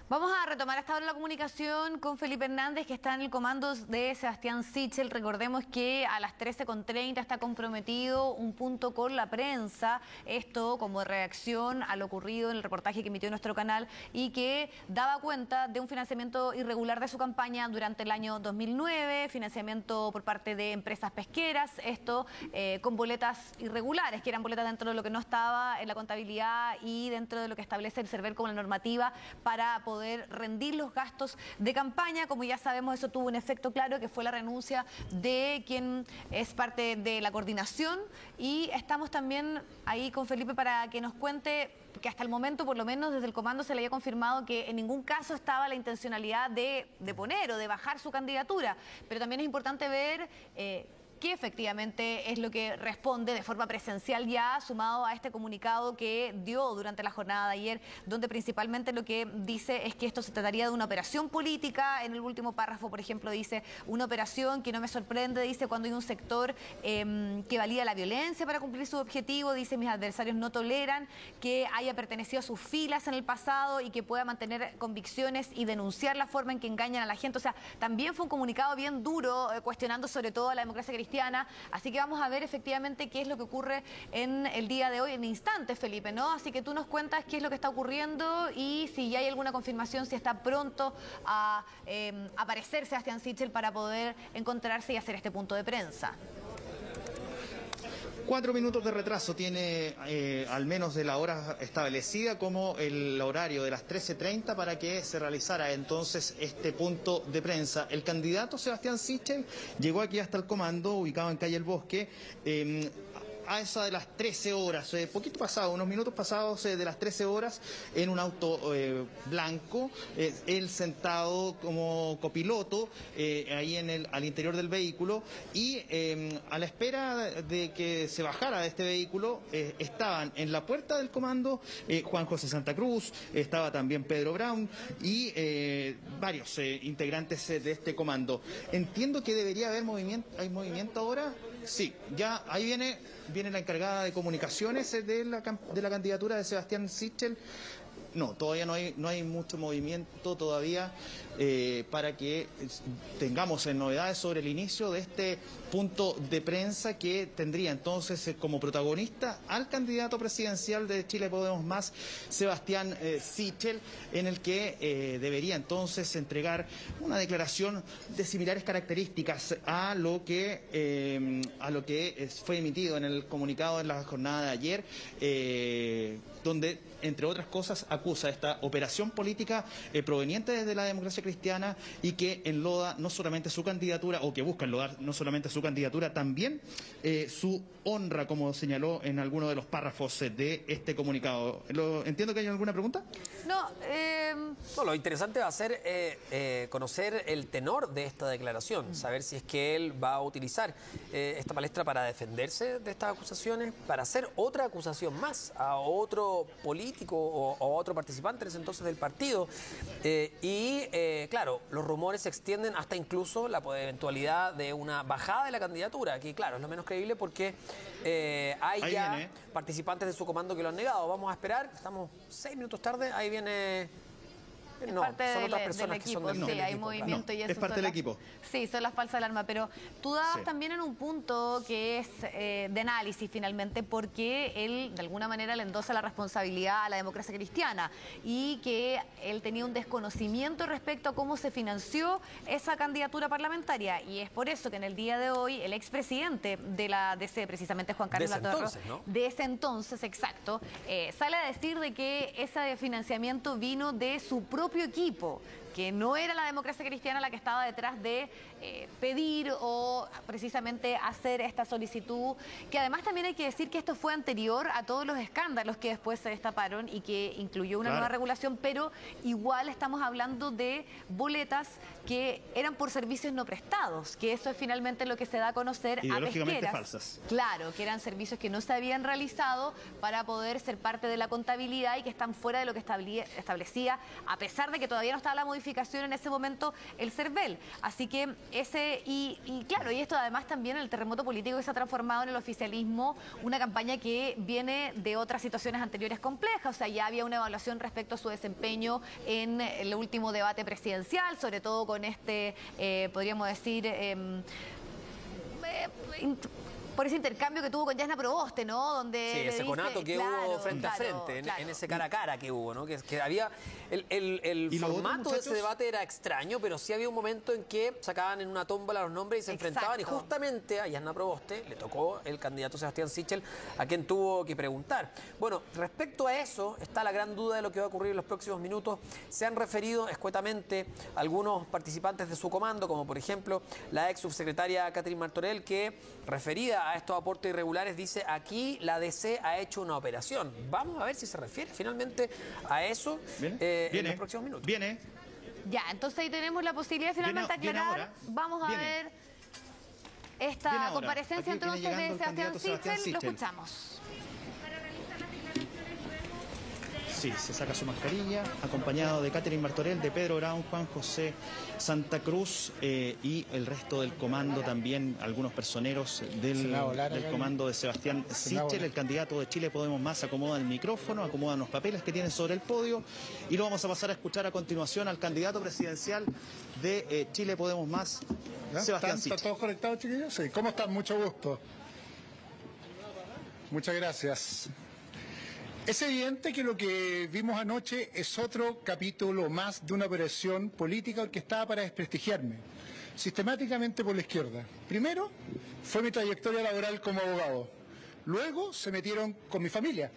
Vamos a retomar hasta ahora la comunicación con Felipe Hernández, que está en el comando de Sebastián Sichel. Recordemos que a las 13:30 está comprometido un punto con la prensa, esto como reacción a lo ocurrido en el reportaje que emitió nuestro canal y que daba cuenta de un financiamiento irregular de su campaña durante el año 2009, financiamiento por parte de empresas pesqueras, esto con boletas irregulares, que eran boletas dentro de lo que no estaba en la contabilidad y dentro de lo que establece el CERVEL como la normativa para poder rendir los gastos de campaña. Como ya sabemos, eso tuvo un efecto claro, que fue la renuncia de quien es parte de la coordinación, y estamos también ahí con Felipe para que nos cuente que hasta el momento, por lo menos desde el comando, se le había confirmado que en ningún caso estaba la intencionalidad de poner o de bajar su candidatura, pero también es importante ver que efectivamente es lo que responde de forma presencial ya, sumado a este comunicado que dio durante la jornada de ayer, donde principalmente lo que dice es que esto se trataría de una operación política. En el último párrafo, por ejemplo, dice una operación que no me sorprende, dice, cuando hay un sector que valida la violencia para cumplir su objetivo, dice, mis adversarios no toleran que haya pertenecido a sus filas en el pasado y que pueda mantener convicciones y denunciar la forma en que engañan a la gente. O sea, también fue un comunicado bien duro, cuestionando sobre todo a la democracia cristiana Cristiana. Así que vamos a ver efectivamente qué es lo que ocurre en el día de hoy, en instantes, Felipe, ¿no? Así que tú nos cuentas qué es lo que está ocurriendo y si ya hay alguna confirmación, si está pronto a aparecer Sebastián Sichel para poder encontrarse y hacer este punto de prensa. 4 minutos de retraso tiene al menos de la hora establecida como el horario de las 13:30 para que se realizara entonces este punto de prensa. El candidato Sebastián Sichel llegó aquí hasta el comando, ubicado en calle El Bosque, a esa de las 13 horas, poquito pasado, unos minutos pasados de las 13 horas, en un auto blanco, él sentado como copiloto ahí al interior del vehículo, y a la espera de que se bajara de este vehículo estaban en la puerta del comando Juan José Santa Cruz, estaba también Pedro Brown y varios integrantes de este comando. Entiendo que debería haber movimiento. ¿Hay movimiento ahora? Sí, ya ahí viene la encargada de comunicaciones de la candidatura de Sebastián Sichel. No, todavía no hay mucho movimiento todavía para que tengamos novedades sobre el inicio de este punto de prensa que tendría entonces como protagonista al candidato presidencial de Chile Podemos Más, Sebastián Sichel, en el que debería entonces entregar una declaración de similares características a lo que fue emitido en el comunicado en la jornada de ayer, donde, entre otras cosas, acusa esta operación política proveniente desde la democracia cristiana y que enloda no solamente su candidatura, o que busca enlodar no solamente su candidatura, también su honra, como señaló en alguno de los párrafos de este comunicado. ¿Entiendo que hay alguna pregunta? No, lo interesante va a ser conocer el tenor de esta declaración, saber si es que él va a utilizar esta palestra para defenderse de estas acusaciones, para hacer otra acusación más a otro político o a otro participante en ese entonces del partido. Claro, los rumores se extienden hasta incluso la eventualidad de una bajada de la candidatura, que claro, es lo menos creíble porque hay ahí ya viene participantes de su comando que lo han negado. Vamos a esperar, estamos 6 minutos tarde, ahí viene... No, parte son otras del personas equipo, que son del sí, hay equipo, movimiento claro. y eso es parte del equipo. Sí, son las falsas alarmas, pero tú dabas también en un punto que es de análisis finalmente, porque él de alguna manera le endosa la responsabilidad a la democracia cristiana y que él tenía un desconocimiento respecto a cómo se financió esa candidatura parlamentaria, y es por eso que en el día de hoy el expresidente de la DC, precisamente Juan Carlos Latorre, de ese entonces, exacto, sale a decir de que ese financiamiento vino de su propio equipo, que no era la democracia cristiana la que estaba detrás de pedir o precisamente hacer esta solicitud, que además también hay que decir que esto fue anterior a todos los escándalos que después se destaparon y que incluyó una nueva regulación, pero igual estamos hablando de boletas que eran por servicios no prestados, que eso es finalmente lo que se da a conocer a pesqueras. Falsas. Claro, que eran servicios que no se habían realizado para poder ser parte de la contabilidad y que están fuera de lo que establecía, a pesar de que todavía no estaba la modificación en ese momento, el CERVEL. Así que claro, y esto además también el terremoto político que se ha transformado en el oficialismo, una campaña que viene de otras situaciones anteriores complejas. O sea, ya había una evaluación respecto a su desempeño en el último debate presidencial, sobre todo con podríamos decir, por ese intercambio que tuvo con Yasna Proboste, ¿no? Donde sí, ese conato que hubo frente a frente, en ese cara a cara que hubo, ¿no? Que había... El formato de ese debate era extraño, pero sí había un momento en que sacaban en una tómbola los nombres y se enfrentaban, y justamente a Yasna Proboste le tocó el candidato Sebastián Sichel, a quien tuvo que preguntar. Bueno, respecto a eso, está la gran duda de lo que va a ocurrir en los próximos minutos. Se han referido escuetamente algunos participantes de su comando, como por ejemplo la ex subsecretaria Catherine Martorell, que referida a estos aportes irregulares dice: aquí la DC ha hecho una operación. Vamos a ver si se refiere finalmente a eso en los próximos minutos. Ya, entonces ahí tenemos la posibilidad finalmente de aclarar. Vamos a ver esta comparecencia entonces de Sebastián Sichel. Lo escuchamos. Sí, se saca su mascarilla, acompañado de Catherine Martorell, de Pedro Brown, Juan José Santa Cruz y el resto del comando también, algunos personeros del comando de Sebastián Sichel. El candidato de Chile Podemos Más acomoda el micrófono, acomoda los papeles que tiene sobre el podio y lo vamos a pasar a escuchar a continuación al candidato presidencial de Chile Podemos Más, Sebastián Sichel. ¿Están todos conectados, chiquillos? Sí. ¿Cómo están? Mucho gusto. Muchas gracias. Es evidente que lo que vimos anoche es otro capítulo más de una operación política orquestada para desprestigiarme, sistemáticamente por la izquierda. Primero fue mi trayectoria laboral como abogado. Luego se metieron con mi familia.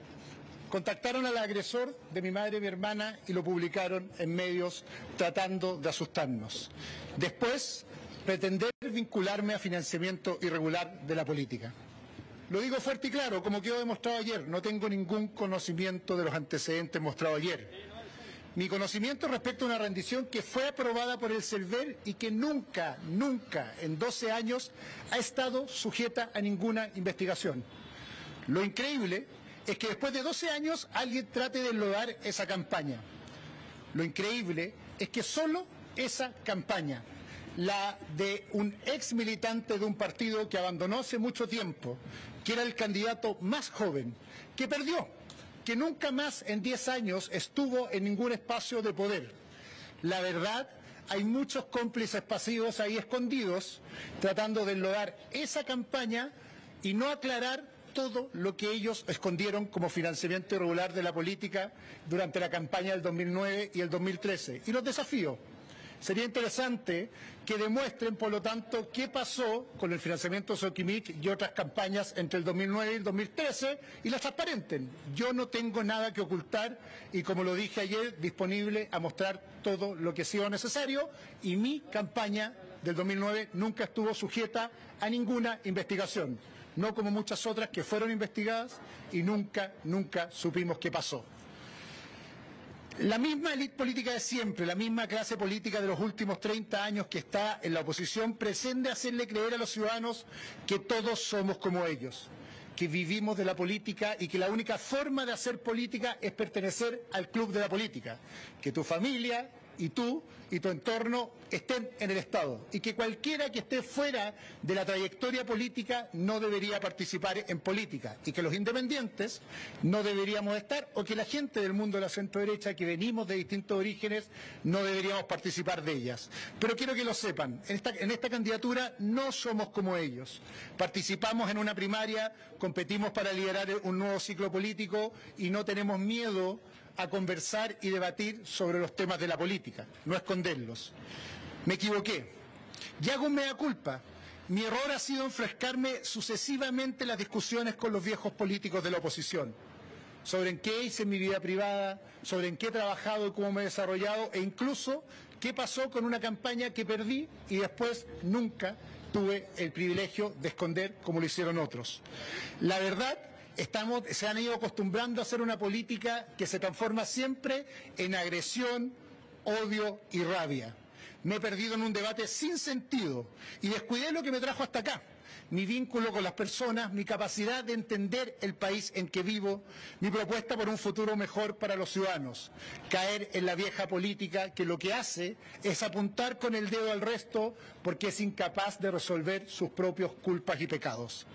Contactaron al agresor de mi madre y mi hermana y lo publicaron en medios tratando de asustarnos. Después, pretender vincularme a financiamiento irregular de la política. Lo digo fuerte y claro, como quedó demostrado ayer, no tengo ningún conocimiento de los antecedentes mostrados ayer. Mi conocimiento respecto a una rendición que fue aprobada por el CERVEL y que nunca en 12 años ha estado sujeta a ninguna investigación. Lo increíble es que después de 12 años alguien trate de enlodar esa campaña. Lo increíble es que solo esa campaña, la de un ex militante de un partido que abandonó hace mucho tiempo, que era el candidato más joven, que perdió, que nunca más en 10 años estuvo en ningún espacio de poder. La verdad, hay muchos cómplices pasivos ahí escondidos, tratando de enlodar esa campaña y no aclarar todo lo que ellos escondieron como financiamiento irregular de la política durante la campaña del 2009 y el 2013. Y los desafío. Sería interesante que demuestren, por lo tanto, qué pasó con el financiamiento de Soquimich y otras campañas entre el 2009 y el 2013 y las transparenten. Yo no tengo nada que ocultar y, como lo dije ayer, disponible a mostrar todo lo que sea necesario, y mi campaña del 2009 nunca estuvo sujeta a ninguna investigación, no como muchas otras que fueron investigadas y nunca supimos qué pasó. La misma élite política de siempre, la misma clase política de los últimos 30 años que está en la oposición, pretende hacerle creer a los ciudadanos que todos somos como ellos, que vivimos de la política y que la única forma de hacer política es pertenecer al club de la política, que tu familia y tú y tu entorno estén en el Estado y que cualquiera que esté fuera de la trayectoria política no debería participar en política y que los independientes no deberíamos estar, o que la gente del mundo de la centroderecha que venimos de distintos orígenes no deberíamos participar de ellas. Pero quiero que lo sepan, en esta candidatura no somos como ellos. Participamos en una primaria, competimos para liderar un nuevo ciclo político y no tenemos miedo a conversar y debatir sobre los temas de la política, no esconderlos. Me equivoqué y hago un mea culpa. Mi error ha sido enfrescarme sucesivamente las discusiones con los viejos políticos de la oposición, sobre en qué hice en mi vida privada, sobre en qué he trabajado y cómo me he desarrollado, e incluso qué pasó con una campaña que perdí y después nunca tuve el privilegio de esconder como lo hicieron otros. La verdad, se han ido acostumbrando a hacer una política que se transforma siempre en agresión, odio y rabia. Me he perdido en un debate sin sentido y descuidé lo que me trajo hasta acá: mi vínculo con las personas, mi capacidad de entender el país en que vivo, mi propuesta por un futuro mejor para los ciudadanos. Caer en la vieja política que lo que hace es apuntar con el dedo al resto porque es incapaz de resolver sus propios culpas y pecados.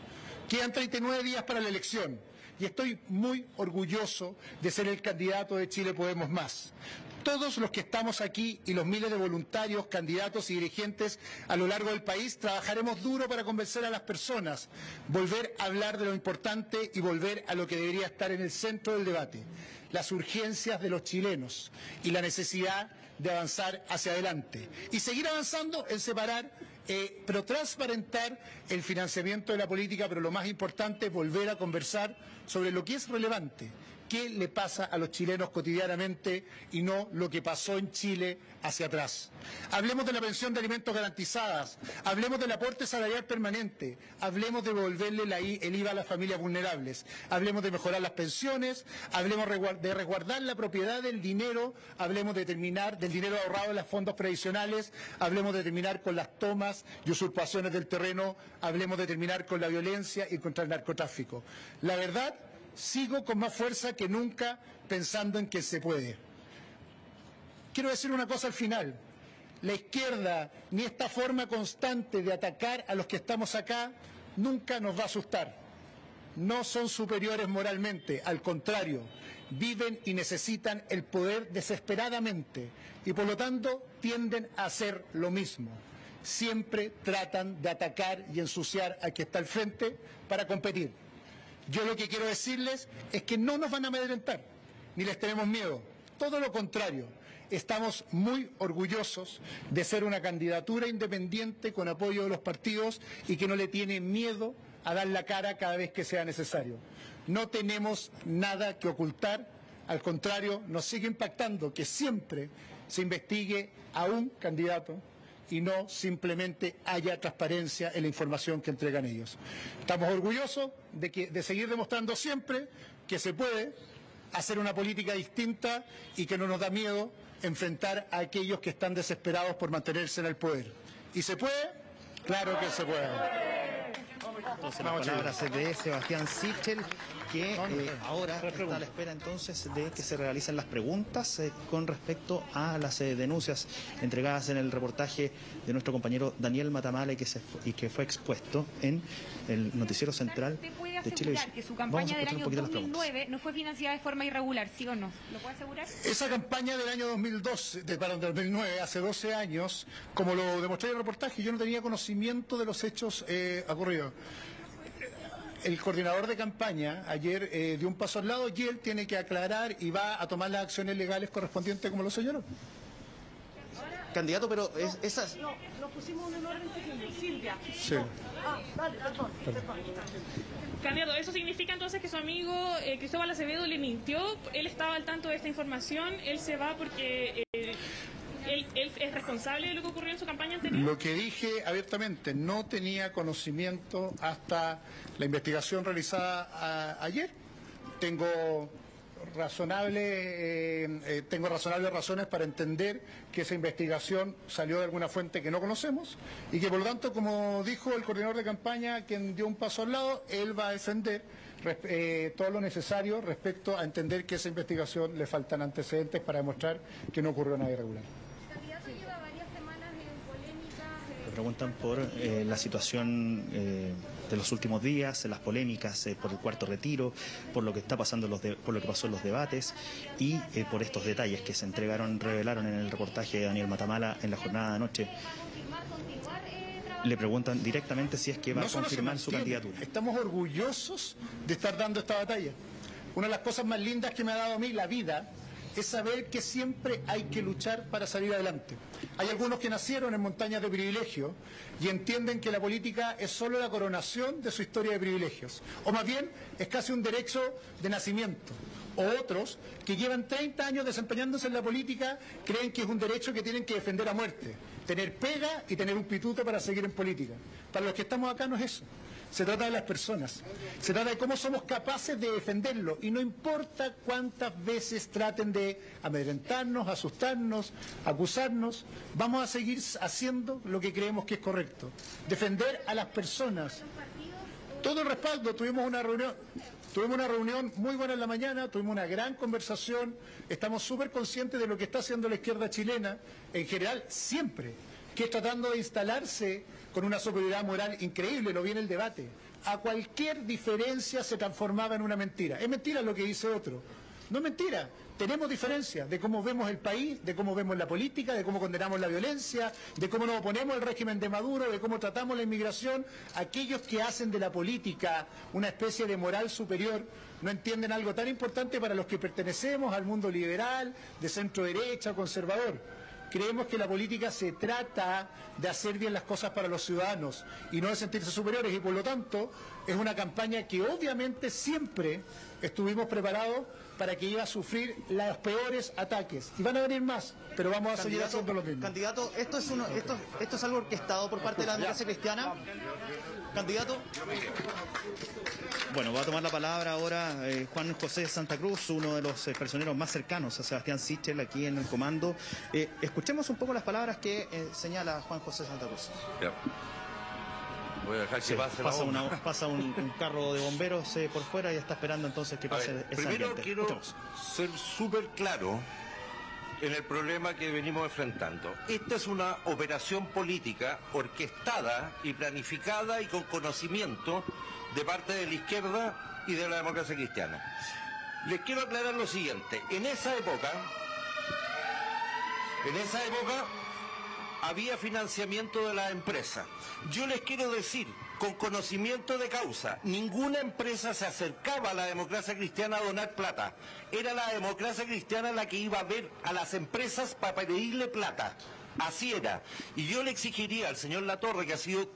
Quedan 39 días para la elección y estoy muy orgulloso de ser el candidato de Chile Podemos Más. Todos los que estamos aquí y los miles de voluntarios, candidatos y dirigentes a lo largo del país trabajaremos duro para convencer a las personas, volver a hablar de lo importante y volver a lo que debería estar en el centro del debate: las urgencias de los chilenos y la necesidad de avanzar hacia adelante. Y seguir avanzando en separar, pero transparentar el financiamiento de la política, pero lo más importante, volver a conversar sobre lo que es relevante, qué le pasa a los chilenos cotidianamente y no lo que pasó en Chile hacia atrás. Hablemos de la pensión de alimentos garantizadas, hablemos del aporte salarial permanente, hablemos de devolverle el IVA a las familias vulnerables, hablemos de mejorar las pensiones, hablemos de resguardar la propiedad del dinero, hablemos de terminar del dinero ahorrado en los fondos previsionales, hablemos de terminar con las tomas y usurpaciones del terreno, hablemos de terminar con la violencia y contra el narcotráfico. La verdad, sigo con más fuerza que nunca pensando en que se puede. Quiero decir una cosa al final. La izquierda, ni esta forma constante de atacar a los que estamos acá, nunca nos va a asustar. No son superiores moralmente, al contrario, viven y necesitan el poder desesperadamente y por lo tanto tienden a hacer lo mismo. Siempre tratan de atacar y ensuciar al que está al frente para competir. Yo lo que quiero decirles es que no nos van a amedrentar, ni les tenemos miedo, todo lo contrario. Estamos muy orgullosos de ser una candidatura independiente con apoyo de los partidos y que no le tiene miedo a dar la cara cada vez que sea necesario. No tenemos nada que ocultar, al contrario, nos sigue impactando que siempre se investigue a un candidato y no simplemente haya transparencia en la información que entregan ellos. Estamos orgullosos de seguir demostrando siempre que se puede hacer una política distinta y que no nos da miedo enfrentar a aquellos que están desesperados por mantenerse en el poder. ¿Y se puede? Claro que se puede. Entonces, las palabras de Sebastián Sichel, que ahora está a la espera entonces de que se realicen las preguntas con respecto a las denuncias entregadas en el reportaje de nuestro compañero Daniel Matamala y que fue expuesto en el noticiero central de Chilevisión. Que su campaña del año 2009 no fue financiada de forma irregular, ¿sí o no? ¿Lo puede asegurar? Esa campaña del año 2009, hace 12 años, como lo demostré en el reportaje, yo no tenía conocimiento de los hechos ocurridos. El coordinador de campaña ayer dio un paso al lado y él tiene que aclarar y va a tomar las acciones legales correspondientes como lo señaló. Candidato, pero esas... No, lo pusimos en orden técnico, Silvia. Sí. Dale, perdón. Candidato, ¿eso significa entonces que su amigo Cristóbal Acevedo le mintió? Él estaba al tanto de esta información, él se va porque él es responsable de lo que ocurrió en su campaña anterior. Lo que dije abiertamente, no tenía conocimiento hasta la investigación realizada ayer. Tengo razonables razones para entender que esa investigación salió de alguna fuente que no conocemos y que por lo tanto, como dijo el coordinador de campaña, quien dio un paso al lado, él va a defender todo lo necesario respecto a entender que a esa investigación le faltan antecedentes para demostrar que no ocurrió nada irregular. Preguntan por la situación de los últimos días, las polémicas por el cuarto retiro, por lo que está pasando por lo que pasó en los debates y por estos detalles que se revelaron en el reportaje de Daniel Matamala en la jornada de anoche. Le preguntan directamente si es que va a confirmar su candidatura. Estamos orgullosos de estar dando esta batalla. Una de las cosas más lindas que me ha dado a mí la vida es saber que siempre hay que luchar para salir adelante. Hay algunos que nacieron en montañas de privilegio y entienden que la política es solo la coronación de su historia de privilegios, o más bien es casi un derecho de nacimiento. O otros que llevan 30 años desempeñándose en la política creen que es un derecho que tienen que defender a muerte, tener pega y tener un pituto para seguir en política. Para los que estamos acá no es eso. Se trata de las personas, se trata de cómo somos capaces de defenderlo y no importa cuántas veces traten de amedrentarnos, asustarnos, acusarnos, vamos a seguir haciendo lo que creemos que es correcto, defender a las personas. Todo el respaldo, tuvimos una reunión muy buena en la mañana, tuvimos una gran conversación, estamos súper conscientes de lo que está haciendo la izquierda chilena, en general siempre, que es tratando de instalarse con una superioridad moral increíble, lo vi en el debate. A cualquier diferencia se transformaba en una mentira. Es mentira lo que dice otro. No es mentira. Tenemos diferencias de cómo vemos el país, de cómo vemos la política, de cómo condenamos la violencia, de cómo nos oponemos al régimen de Maduro, de cómo tratamos la inmigración. Aquellos que hacen de la política una especie de moral superior no entienden algo tan importante para los que pertenecemos al mundo liberal, de centro derecha, conservador. Creemos que la política se trata de hacer bien las cosas para los ciudadanos y no de sentirse superiores y por lo tanto es una campaña que obviamente siempre estuvimos preparados para que iba a sufrir los peores ataques y van a venir más, pero vamos a seguir haciendo lo mismo. Candidato, ¿esto es algo orquestado por parte de la democracia cristiana? Candidato. Bueno, va a tomar la palabra ahora Juan José Santa Cruz, uno de los personeros más cercanos a Sebastián Sichel aquí en el comando. Escuchemos un poco las palabras que señala Juan José Santa Cruz. Voy a dejar que Sí, pase pasa un carro de bomberos por fuera y está esperando entonces que pase ese primero ambiente. quiero ser súper claro en el problema que venimos enfrentando. Esta es una operación política orquestada y planificada y con conocimiento de parte de la izquierda y de la democracia cristiana. Les quiero aclarar lo siguiente. En esa época había financiamiento de la empresa. Yo les quiero decir, con conocimiento de causa, ninguna empresa se acercaba a la democracia cristiana a donar plata. Era la democracia cristiana la que iba a ver a las empresas para pedirle plata. Así era. Y yo le exigiría al señor Latorre, que ha sido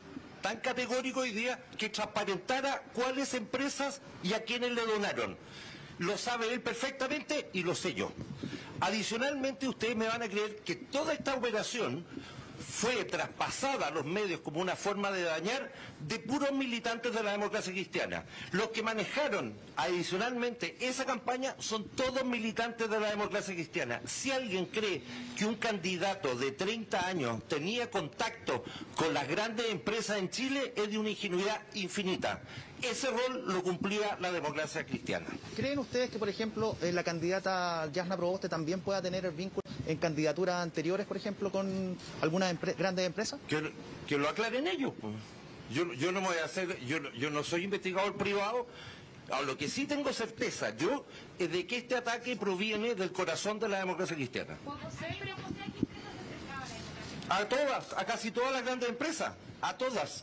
tan categórico hoy día, que transparentara cuáles empresas y a quiénes le donaron. Lo sabe él perfectamente y lo sé yo. Adicionalmente, ustedes me van a creer que toda esta operación fue traspasada a los medios como una forma de dañar de puros militantes de la democracia cristiana. Los que manejaron adicionalmente esa campaña son todos militantes de la democracia cristiana. Si alguien cree que un candidato de 30 años tenía contacto con las grandes empresas en Chile, es de una ingenuidad infinita. Ese rol lo cumplía la democracia cristiana. ¿Creen ustedes que, por ejemplo, la candidata Jasna Proboste también pueda tener vínculos en candidaturas anteriores, por ejemplo, con algunas grandes empresas? Que lo aclaren ellos. Yo no me voy a hacer, yo no soy investigador privado. A lo que sí tengo certeza yo es de que este ataque proviene del corazón de la democracia cristiana. A todas, a casi todas las grandes empresas, a todas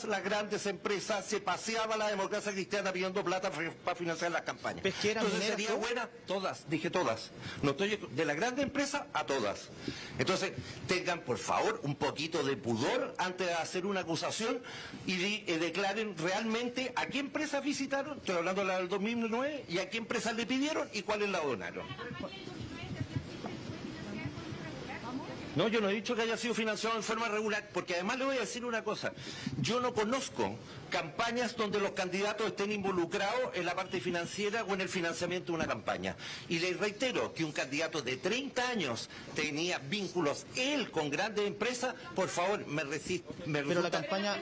las grandes empresas se paseaba la democracia cristiana pidiendo plata para financiar las campañas. Pesquera, entonces minera, sería buena, todas, dije todas. No estoy de la grande empresa a todas. Entonces, tengan por favor un poquito de pudor antes de hacer una acusación y declaren realmente a qué empresas visitaron, estoy hablando de la del 2009, y a qué empresas le pidieron y cuáles la donaron. No, yo no he dicho que haya sido financiado en forma regular, porque además le voy a decir una cosa. Yo no conozco campañas donde los candidatos estén involucrados en la parte financiera o en el financiamiento de una campaña. Y les reitero que un candidato de 30 años tenía vínculos, él, con grandes empresas, por favor, me resisto. Pero la campaña...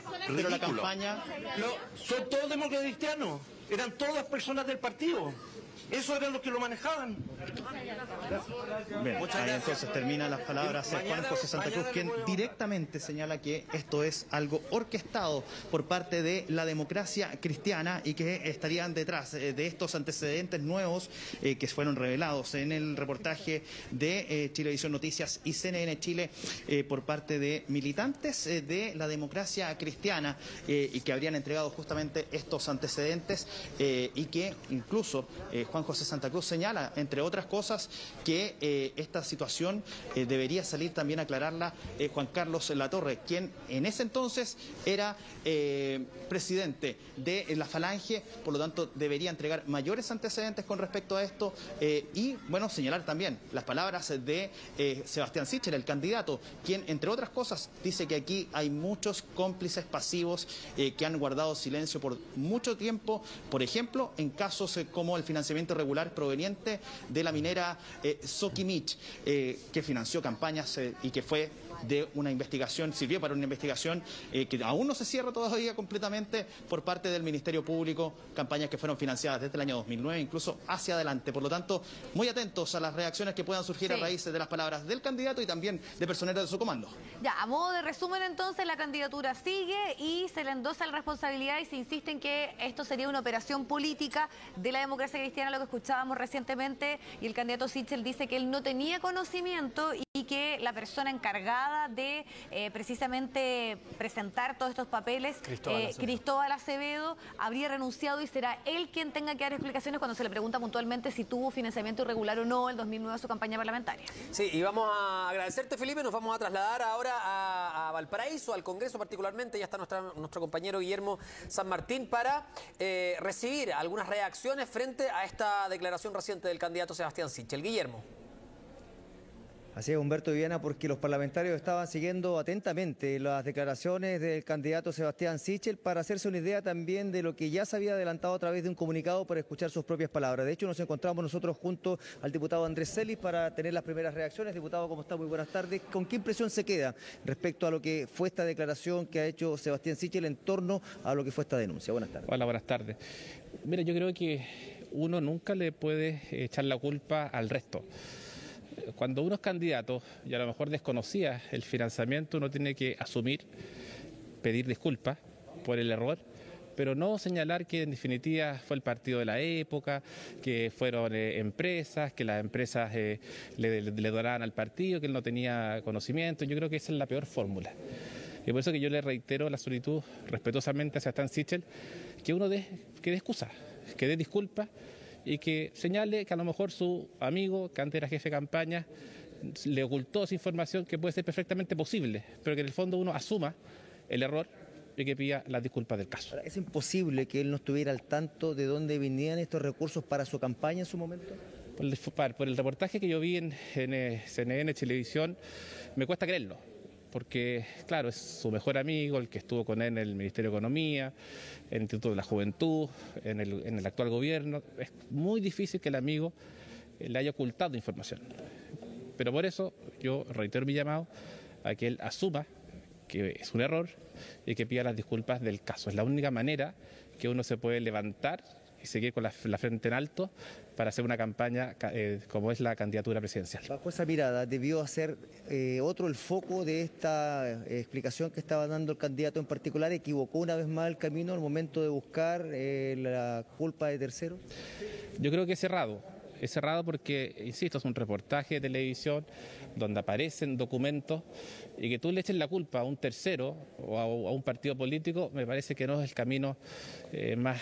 Son todos demócratas cristianos, eran todas personas del partido. Eso eran los que lo manejaban. Bien, ahí entonces terminan las palabras de Juan José Santa Cruz, quien directamente señala que esto es algo orquestado por parte de la democracia cristiana y que estarían detrás de estos antecedentes nuevos que fueron revelados en el reportaje de Chilevisión Noticias y CNN Chile por parte de militantes de la democracia cristiana y que habrían entregado justamente estos antecedentes y que incluso Juan José Santa Cruz señala, entre otras cosas, que esta situación debería salir también a aclararla Juan Carlos Latorre, quien en ese entonces era presidente de la Falange, por lo tanto debería entregar mayores antecedentes con respecto a esto y, bueno, señalar también las palabras de Sebastián Sichel, el candidato, quien, entre otras cosas, dice que aquí hay muchos cómplices pasivos que han guardado silencio por mucho tiempo, por ejemplo, en casos como el financiamiento regular proveniente de la minera Soquimich, que financió campañas y que fue de una investigación, sirvió para una investigación que aún no se cierra todavía completamente por parte del Ministerio Público, campañas que fueron financiadas desde el año 2009, incluso hacia adelante. Por lo tanto, muy atentos a las reacciones que puedan surgir a raíz de las palabras del candidato y también de personeros de su comando. Ya, a modo de resumen entonces, la candidatura sigue y se le endosa la responsabilidad y se insiste en que esto sería una operación política de la democracia cristiana, lo que escuchábamos recientemente, y el candidato Sichel dice que él no tenía conocimiento y que la persona encargada de precisamente presentar todos estos papeles, Cristóbal Acevedo, habría renunciado y será él quien tenga que dar explicaciones cuando se le pregunta puntualmente si tuvo financiamiento irregular o no el 2009 de su campaña parlamentaria. Sí, y vamos a agradecerte, Felipe. Nos vamos a trasladar ahora a Valparaíso, al Congreso particularmente. Ya está nuestro compañero Guillermo San Martín para recibir algunas reacciones frente a esta declaración reciente del candidato Sebastián Sichel. Guillermo. Así es, Humberto, Viviana, porque los parlamentarios estaban siguiendo atentamente las declaraciones del candidato Sebastián Sichel para hacerse una idea también de lo que ya se había adelantado a través de un comunicado para escuchar sus propias palabras. De hecho, nos encontramos nosotros junto al diputado Andrés Celis para tener las primeras reacciones. Diputado, ¿cómo está? Muy buenas tardes. ¿Con qué impresión se queda respecto a lo que fue esta declaración que ha hecho Sebastián Sichel en torno a lo que fue esta denuncia? Buenas tardes. Hola, buenas tardes. Mira, yo creo que uno nunca le puede echar la culpa al resto. Cuando uno es candidato y a lo mejor desconocía el financiamiento, uno tiene que asumir, pedir disculpas por el error, pero no señalar que en definitiva fue el partido de la época, que fueron empresas, que las empresas le donaban al partido, que él no tenía conocimiento. Yo creo que esa es la peor fórmula. Y por eso que yo le reitero la solicitud respetuosamente a Sebastián Sichel, que uno dé excusa, que dé disculpas, y que señale que a lo mejor su amigo, que antes era jefe de campaña, le ocultó esa información que puede ser perfectamente posible, pero que en el fondo uno asuma el error y que pida las disculpas del caso. Ahora, ¿es imposible que él no estuviera al tanto de dónde venían estos recursos para su campaña en su momento? Por el reportaje que yo vi en CNN, Televisión, me cuesta creerlo. Porque, claro, es su mejor amigo, el que estuvo con él en el Ministerio de Economía, en el Instituto de la Juventud, en el actual gobierno. Es muy difícil que el amigo le haya ocultado información. Pero por eso yo reitero mi llamado a que él asuma que es un error y que pida las disculpas del caso. Es la única manera que uno se puede levantar y seguir con la frente en alto para hacer una campaña como es la candidatura presidencial. Bajo esa mirada, ¿debió hacer otro el foco de esta explicación que estaba dando el candidato en particular? ¿Equivocó una vez más el camino al momento de buscar la culpa de terceros? Yo creo que es cerrado porque, insisto, es un reportaje de televisión donde aparecen documentos y que tú le eches la culpa a un tercero o a un partido político, me parece que no es el camino más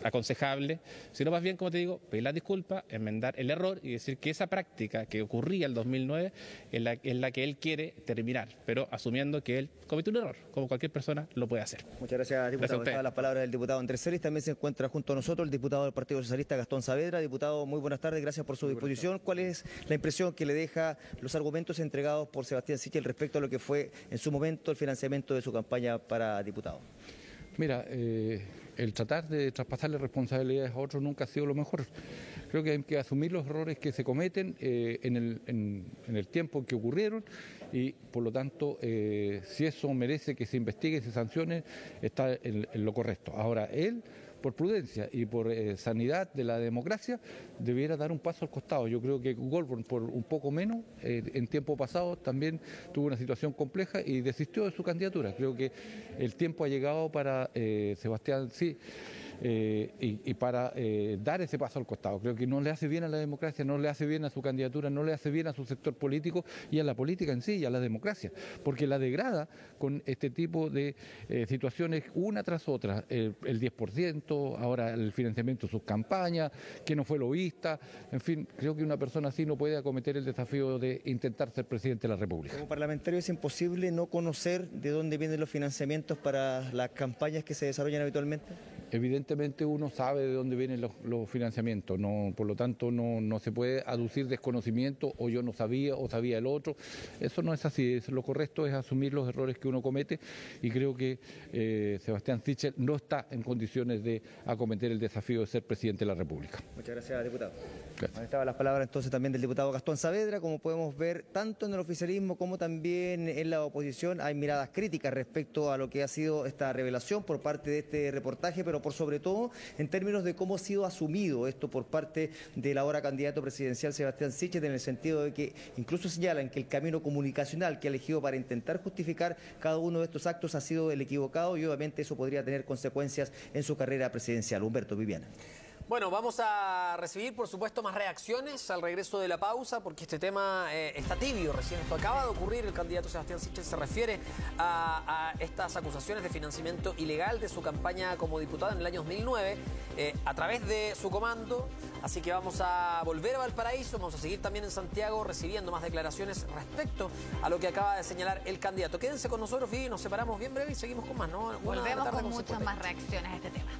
aconsejable, sino más bien, como te digo, pedir las disculpas, enmendar el error y decir que esa práctica que ocurría en el 2009 es la que él quiere terminar, pero asumiendo que él cometió un error, como cualquier persona lo puede hacer. Muchas gracias, diputado. Estaban las palabras del diputado Andrés Celis. También se encuentra junto a nosotros el diputado del Partido Socialista, Gastón Saavedra. Diputado, muy buenas tardes, gracias por su disposición. ¿Cuál es la impresión que le deja los argumentos entregados por Sebastián Sichel respecto a lo que fue en su momento el financiamiento de su campaña para diputado? Mira, el tratar de traspasarle responsabilidades a otros nunca ha sido lo mejor. Creo que hay que asumir los errores que se cometen en el tiempo en que ocurrieron y, por lo tanto, si eso merece que se investigue y se sancione, está en lo correcto. Ahora, él, por prudencia y por sanidad de la democracia, debiera dar un paso al costado. Yo creo que Goldborn, por un poco menos, en tiempo pasado también tuvo una situación compleja y desistió de su candidatura. Creo que el tiempo ha llegado para Sebastián, sí, y para dar ese paso al costado. Creo que no le hace bien a la democracia, no le hace bien a su candidatura, no le hace bien a su sector político y a la política en sí y a la democracia, porque la degrada con este tipo de situaciones una tras otra, el 10%, ahora el financiamiento de sus campañas, que no fue lobista, en fin, creo que una persona así no puede acometer el desafío de intentar ser presidente de la República. Como parlamentario es imposible no conocer de dónde vienen los financiamientos para las campañas que se desarrollan habitualmente. Evidentemente uno sabe de dónde vienen los financiamientos, por lo tanto no se puede aducir desconocimiento o yo no sabía o sabía el otro. Eso no es así, lo correcto es asumir los errores que uno comete y creo que Sebastián Sichel no está en condiciones de acometer el desafío de ser presidente de la República. Muchas gracias, diputado. Ahí estaban las palabras entonces también del diputado Gastón Saavedra. Como podemos ver, tanto en el oficialismo como también en la oposición hay miradas críticas respecto a lo que ha sido esta revelación por parte de este reportaje, pero por sobre todo en términos de cómo ha sido asumido esto por parte del ahora candidato presidencial Sebastián Sichel, en el sentido de que incluso señalan que el camino comunicacional que ha elegido para intentar justificar cada uno de estos actos ha sido el equivocado y obviamente eso podría tener consecuencias en su carrera presidencial. Humberto, Viviana. Bueno, vamos a recibir, por supuesto, más reacciones al regreso de la pausa, porque este tema está tibio recién. Esto acaba de ocurrir. El candidato Sebastián Sichel se refiere a estas acusaciones de financiamiento ilegal de su campaña como diputado en el año 2009 a través de su comando. Así que vamos a volver a Valparaíso, vamos a seguir también en Santiago recibiendo más declaraciones respecto a lo que acaba de señalar el candidato. Quédense con nosotros, Vivi, nos separamos bien breve y seguimos con más, ¿no? Volvemos con muchas más reacciones a este tema.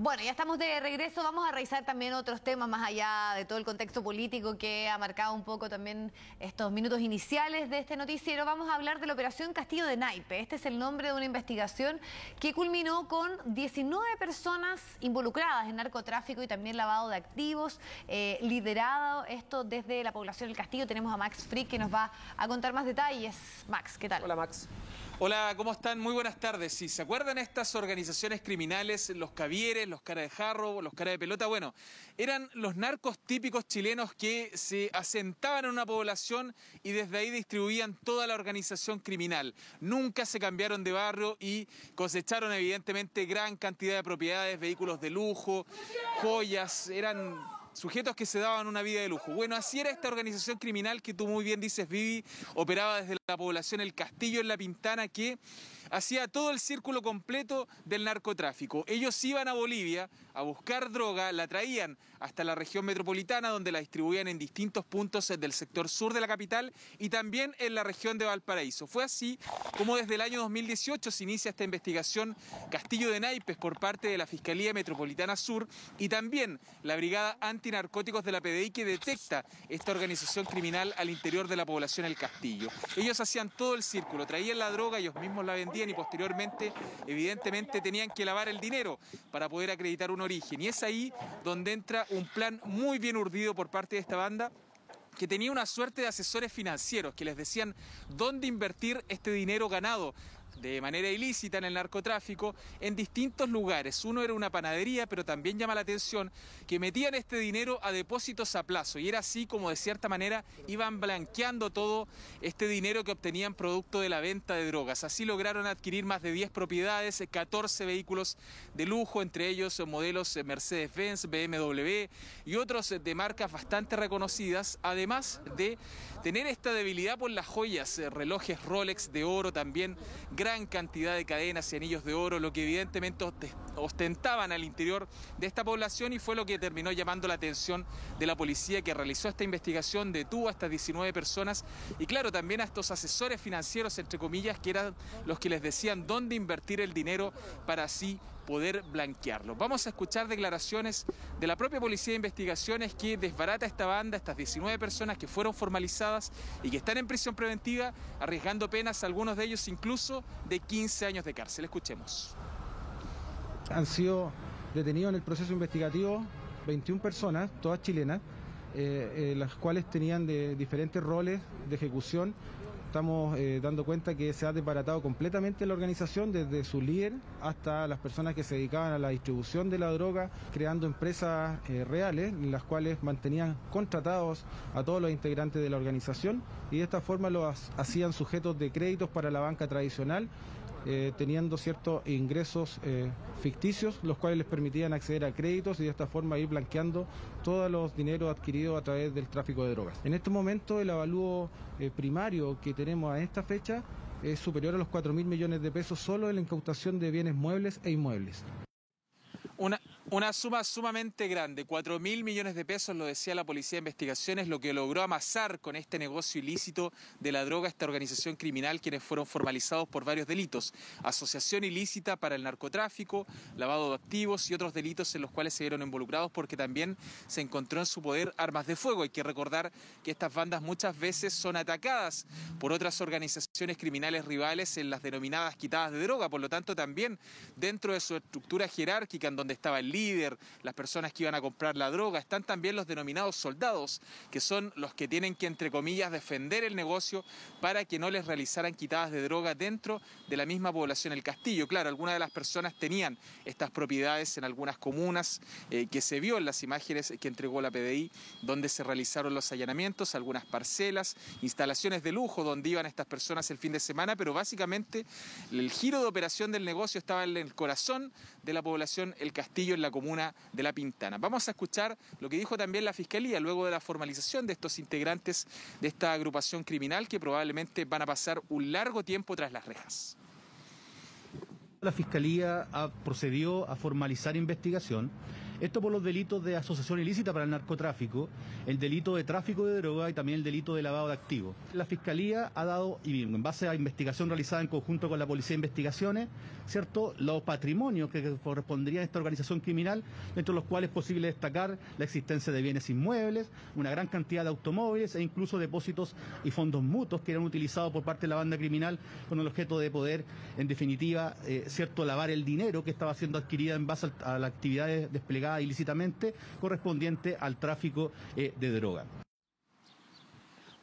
Bueno, ya estamos de regreso. Vamos a revisar también otros temas más allá de todo el contexto político que ha marcado un poco también estos minutos iniciales de este noticiero. Vamos a hablar de la operación Castillo de Naipe. Este es el nombre de una investigación que culminó con 19 personas involucradas en narcotráfico y también lavado de activos, liderado esto desde la población del Castillo. Tenemos a Max Frick que nos va a contar más detalles. Max, ¿qué tal? Hola, Max. Hola, ¿cómo están? Muy buenas tardes. Si se acuerdan estas organizaciones criminales, los Cavieres, los Cara de Jarro, los Cara de Pelota, bueno, eran los narcos típicos chilenos que se asentaban en una población y desde ahí distribuían toda la organización criminal. Nunca se cambiaron de barrio y cosecharon evidentemente gran cantidad de propiedades, vehículos de lujo, joyas, eran sujetos que se daban una vida de lujo. Bueno, así era esta organización criminal que tú muy bien dices, Vivi, operaba desde la población El Castillo en La Pintana, que hacía todo el círculo completo del narcotráfico. Ellos iban a Bolivia a buscar droga, la traían hasta la región metropolitana, donde la distribuían en distintos puntos del sector sur de la capital y también en la región de Valparaíso. Fue así como desde el año 2018 se inicia esta investigación Castillo de Naipes por parte de la Fiscalía Metropolitana Sur y también la Brigada Antinarcóticos de la PDI, que detecta esta organización criminal al interior de la población El Castillo. Ellos hacían todo el círculo, traían la droga, ellos mismos la vendían y posteriormente, evidentemente, tenían que lavar el dinero para poder acreditar un origen. Y es ahí donde entra un plan muy bien urdido por parte de esta banda, que tenía una suerte de asesores financieros que les decían dónde invertir este dinero ganado de manera ilícita en el narcotráfico en distintos lugares. Uno era una panadería, pero también llama la atención que metían este dinero a depósitos a plazo y era así como de cierta manera iban blanqueando todo este dinero que obtenían producto de la venta de drogas. Así lograron adquirir más de 10 propiedades, 14 vehículos de lujo, entre ellos modelos Mercedes-Benz, BMW y otros de marcas bastante reconocidas, además de tener esta debilidad por las joyas, relojes Rolex de oro también, gran cantidad de cadenas y anillos de oro, lo que evidentemente ostentaban al interior de esta población y fue lo que terminó llamando la atención de la policía, que realizó esta investigación, detuvo a estas 19 personas y claro, también a estos asesores financieros, entre comillas, que eran los que les decían dónde invertir el dinero para así poder blanquearlo. Vamos a escuchar declaraciones de la propia Policía de Investigaciones que desbarata esta banda, estas 19 personas que fueron formalizadas y que están en prisión preventiva, arriesgando penas, algunos de ellos incluso de 15 años de cárcel. Escuchemos. Han sido detenidos en el proceso investigativo 21 personas, todas chilenas, las cuales tenían de diferentes roles de ejecución. Estamos dando cuenta que se ha desbaratado completamente la organización, desde su líder hasta las personas que se dedicaban a la distribución de la droga, creando empresas reales, en las cuales mantenían contratados a todos los integrantes de la organización y de esta forma los hacían sujetos de créditos para la banca tradicional, teniendo ciertos ingresos ficticios, los cuales les permitían acceder a créditos y de esta forma ir blanqueando todos los dineros adquiridos a través del tráfico de drogas. En este momento el avalúo primario que tenemos a esta fecha es superior a los 4.000 millones de pesos solo en la incautación de bienes muebles e inmuebles. Una suma sumamente grande, 4.000 millones de pesos, lo decía la Policía de Investigaciones, lo que logró amasar con este negocio ilícito de la droga esta organización criminal, quienes fueron formalizados por varios delitos: asociación ilícita para el narcotráfico, lavado de activos y otros delitos en los cuales se vieron involucrados porque también se encontró en su poder armas de fuego. Hay que recordar que estas bandas muchas veces son atacadas por otras organizaciones criminales rivales en las denominadas quitadas de droga, por lo tanto también dentro de su estructura jerárquica, en donde estaba el líder, las personas que iban a comprar la droga, están también los denominados soldados, que son los que tienen que, entre comillas, defender el negocio para que no les realizaran quitadas de droga dentro de la misma población El Castillo. Claro, algunas de las personas tenían estas propiedades en algunas comunas que se vio en las imágenes que entregó la PDI, donde se realizaron los allanamientos, algunas parcelas, instalaciones de lujo donde iban estas personas el fin de semana, pero básicamente el giro de operación del negocio estaba en el corazón de la población El Castillo, en la comuna de La Pintana. Vamos a escuchar lo que dijo también la Fiscalía luego de la formalización de estos integrantes de esta agrupación criminal que probablemente van a pasar un largo tiempo tras las rejas. La Fiscalía procedió a formalizar investigación Esto por los delitos de asociación ilícita para el narcotráfico, el delito de tráfico de droga y también el delito de lavado de activos. La Fiscalía ha dado, y en base a investigación realizada en conjunto con la Policía de Investigaciones, ¿cierto?, los patrimonios que corresponderían a esta organización criminal, dentro de los cuales es posible destacar la existencia de bienes inmuebles, una gran cantidad de automóviles e incluso depósitos y fondos mutuos que eran utilizados por parte de la banda criminal con el objeto de poder, en definitiva, ¿cierto?, lavar el dinero que estaba siendo adquirida en base a las actividades desplegadas ilícitamente correspondiente al tráfico de droga.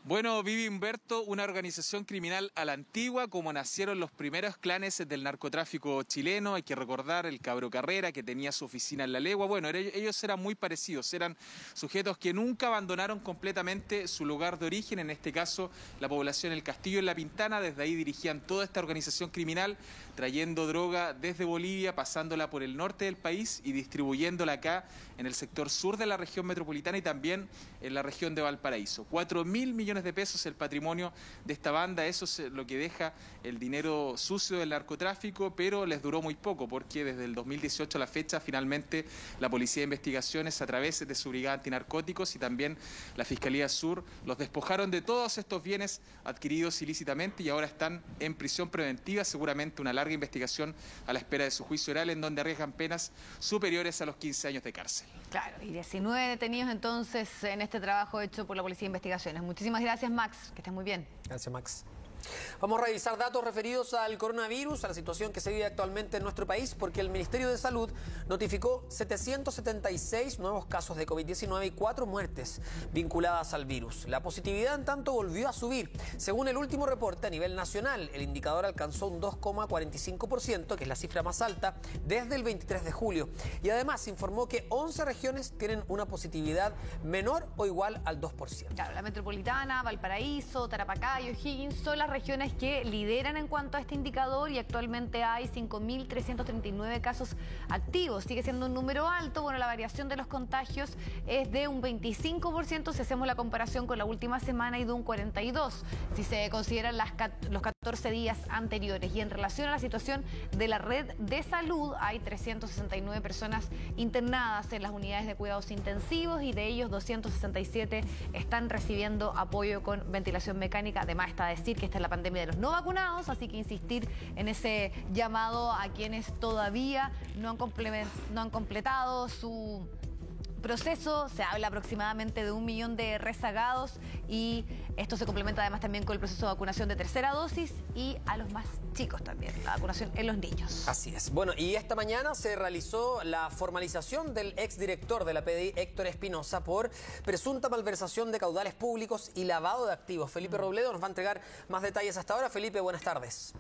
Bueno, Vivi Humberto, una organización criminal a la antigua, como nacieron los primeros clanes del narcotráfico chileno. Hay que recordar el Cabro Carrera, que tenía su oficina en La Legua. Bueno, ellos eran muy parecidos, eran sujetos que nunca abandonaron completamente su lugar de origen, en este caso la población El Castillo en La Pintana. Desde ahí dirigían toda esta organización criminal, trayendo droga desde Bolivia, pasándola por el norte del país y distribuyéndola acá en el sector sur de la región metropolitana y también en la región de Valparaíso. 4.000 millones de pesos el patrimonio de esta banda, eso es lo que deja el dinero sucio del narcotráfico, pero les duró muy poco porque desde el 2018 a la fecha finalmente la Policía de Investigaciones, a través de su brigada antinarcóticos y también la Fiscalía Sur, los despojaron de todos estos bienes adquiridos ilícitamente y ahora están en prisión preventiva, seguramente una larga investigación a la espera de su juicio oral, en donde arriesgan penas superiores a los 15 años de cárcel. Claro, y 19 detenidos entonces en este trabajo hecho por la Policía de Investigaciones. Muchísimas gracias, Max, que estés muy bien. Gracias, Max. Vamos a revisar datos referidos al coronavirus, a la situación que se vive actualmente en nuestro país, porque el Ministerio de Salud notificó 776 nuevos casos de COVID-19 y 4 muertes vinculadas al virus. La positividad, en tanto, volvió a subir. Según el último reporte a nivel nacional, el indicador alcanzó un 2,45%, que es la cifra más alta desde el 23 de julio. Y además informó que 11 regiones tienen una positividad menor o igual al 2%. Claro, la metropolitana, Valparaíso, Tarapacá y O'Higgins son las regiones que lideran en cuanto a este indicador y actualmente hay 5.339 casos activos. Sigue siendo un número alto. Bueno, la variación de los contagios es de un 25% si hacemos la comparación con la última semana y de un 42% si se consideran los 14 días anteriores. Y en relación a la situación de la red de salud, hay 369 personas internadas en las unidades de cuidados intensivos y de ellos 267 están recibiendo apoyo con ventilación mecánica. Además está a decir que esta es la pandemia de los no vacunados, así que insistir en ese llamado a quienes todavía no han completado su proceso. Se habla aproximadamente de 1 millón de rezagados y esto se complementa además también con el proceso de vacunación de tercera dosis y a los más chicos también, la vacunación en los niños. Así es. Bueno, y esta mañana se realizó la formalización del exdirector de la PDI, Héctor Espinosa, por presunta malversación de caudales públicos y lavado de activos. Felipe Robledo nos va a entregar más detalles hasta ahora. Felipe, buenas tardes.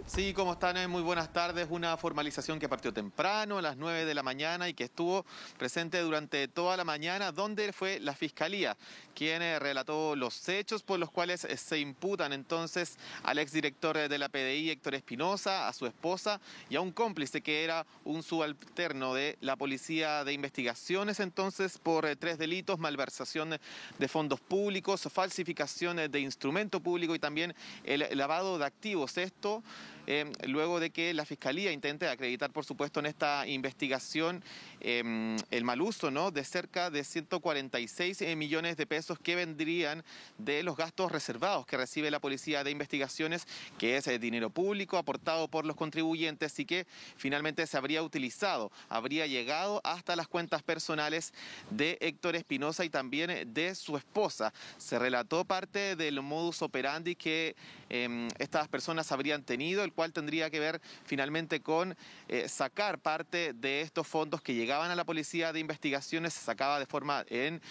Sí, ¿cómo están? Muy buenas tardes. Una formalización que partió temprano, a las 9 de la mañana, y que estuvo presente durante toda la mañana, donde fue la Fiscalía quien relató los hechos por los cuales se imputan entonces al exdirector de la PDI, Héctor Espinosa, a su esposa y a un cómplice que era un subalterno de la Policía de Investigaciones, entonces por 3 delitos: malversación de fondos públicos, falsificación de instrumento público y también el lavado de activos. Esto luego de que la Fiscalía intente acreditar, por supuesto, en esta investigación el mal uso, ¿no?, de cerca de 146 millones de pesos que vendrían de los gastos reservados que recibe la Policía de Investigaciones, que es dinero público aportado por los contribuyentes y que finalmente se habría utilizado, habría llegado hasta las cuentas personales de Héctor Espinosa y también de su esposa. Se relató parte del modus operandi que estas personas habrían tenido, el cual tendría que ver finalmente con sacar parte de estos fondos que llegaban a la Policía de Investigaciones, se sacaba de forma en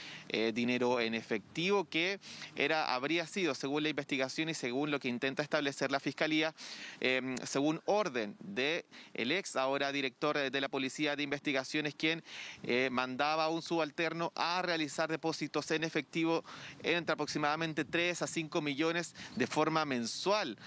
dinero en efectivo, que habría sido, según la investigación y según lo que intenta establecer la Fiscalía, según orden de el ex ahora director de la Policía de Investigaciones, quien mandaba a un subalterno a realizar depósitos en efectivo entre aproximadamente 3 a 5 millones de forma mensual.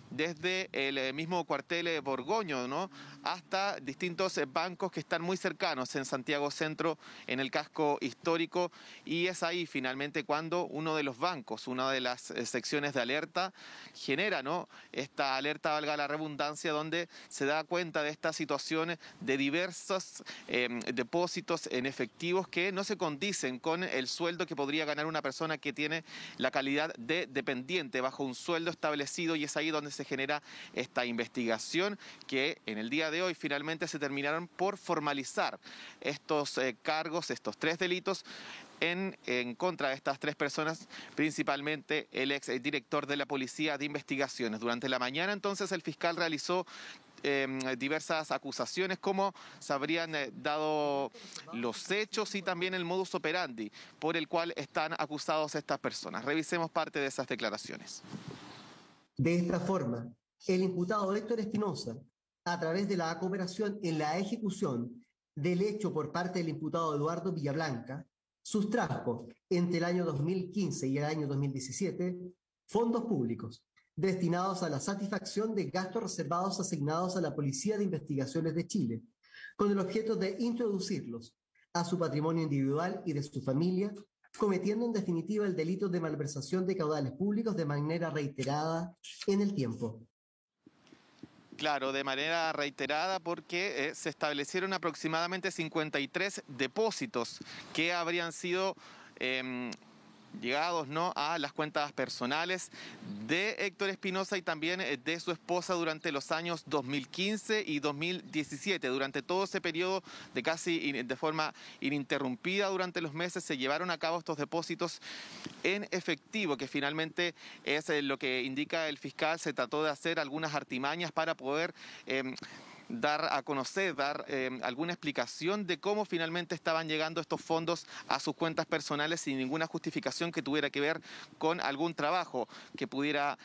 desde el mismo cuartel Borgoño, ¿no?, hasta distintos bancos que están muy cercanos en Santiago Centro, en el casco histórico, y es ahí finalmente cuando uno de los bancos, una de las secciones de alerta, genera, ¿no?, esta alerta, valga la redundancia, donde se da cuenta de esta situación de diversos depósitos en efectivos que no se condicen con el sueldo que podría ganar una persona que tiene la calidad de dependiente bajo un sueldo establecido, y es ahí donde se genera esta investigación que en el día de hoy finalmente se terminaron por formalizar estos cargos, estos 3 delitos en contra de estas 3 personas, principalmente el exdirector de la Policía de Investigaciones. Durante la mañana entonces el fiscal realizó diversas acusaciones, como se habrían dado los hechos y también el modus operandi por el cual están acusados estas personas. Revisemos parte de esas declaraciones. De esta forma, el imputado Héctor Espinosa, a través de la cooperación en la ejecución del hecho por parte del imputado Eduardo Villablanca, sustrajo entre el año 2015 y el año 2017 fondos públicos destinados a la satisfacción de gastos reservados asignados a la Policía de Investigaciones de Chile, con el objeto de introducirlos a su patrimonio individual y de su familia, cometiendo en definitiva el delito de malversación de caudales públicos de manera reiterada en el tiempo. Claro, de manera reiterada, porque se establecieron aproximadamente 53 depósitos que habrían sido llegados, ¿no?, a las cuentas personales de Héctor Espinosa y también de su esposa durante los años 2015 y 2017. Durante todo ese periodo de casi de forma ininterrumpida durante los meses se llevaron a cabo estos depósitos en efectivo, que finalmente es lo que indica el fiscal. Se trató de hacer algunas artimañas para poder dar a conocer, dar alguna explicación de cómo finalmente estaban llegando estos fondos a sus cuentas personales sin ninguna justificación que tuviera que ver con algún trabajo que pudiera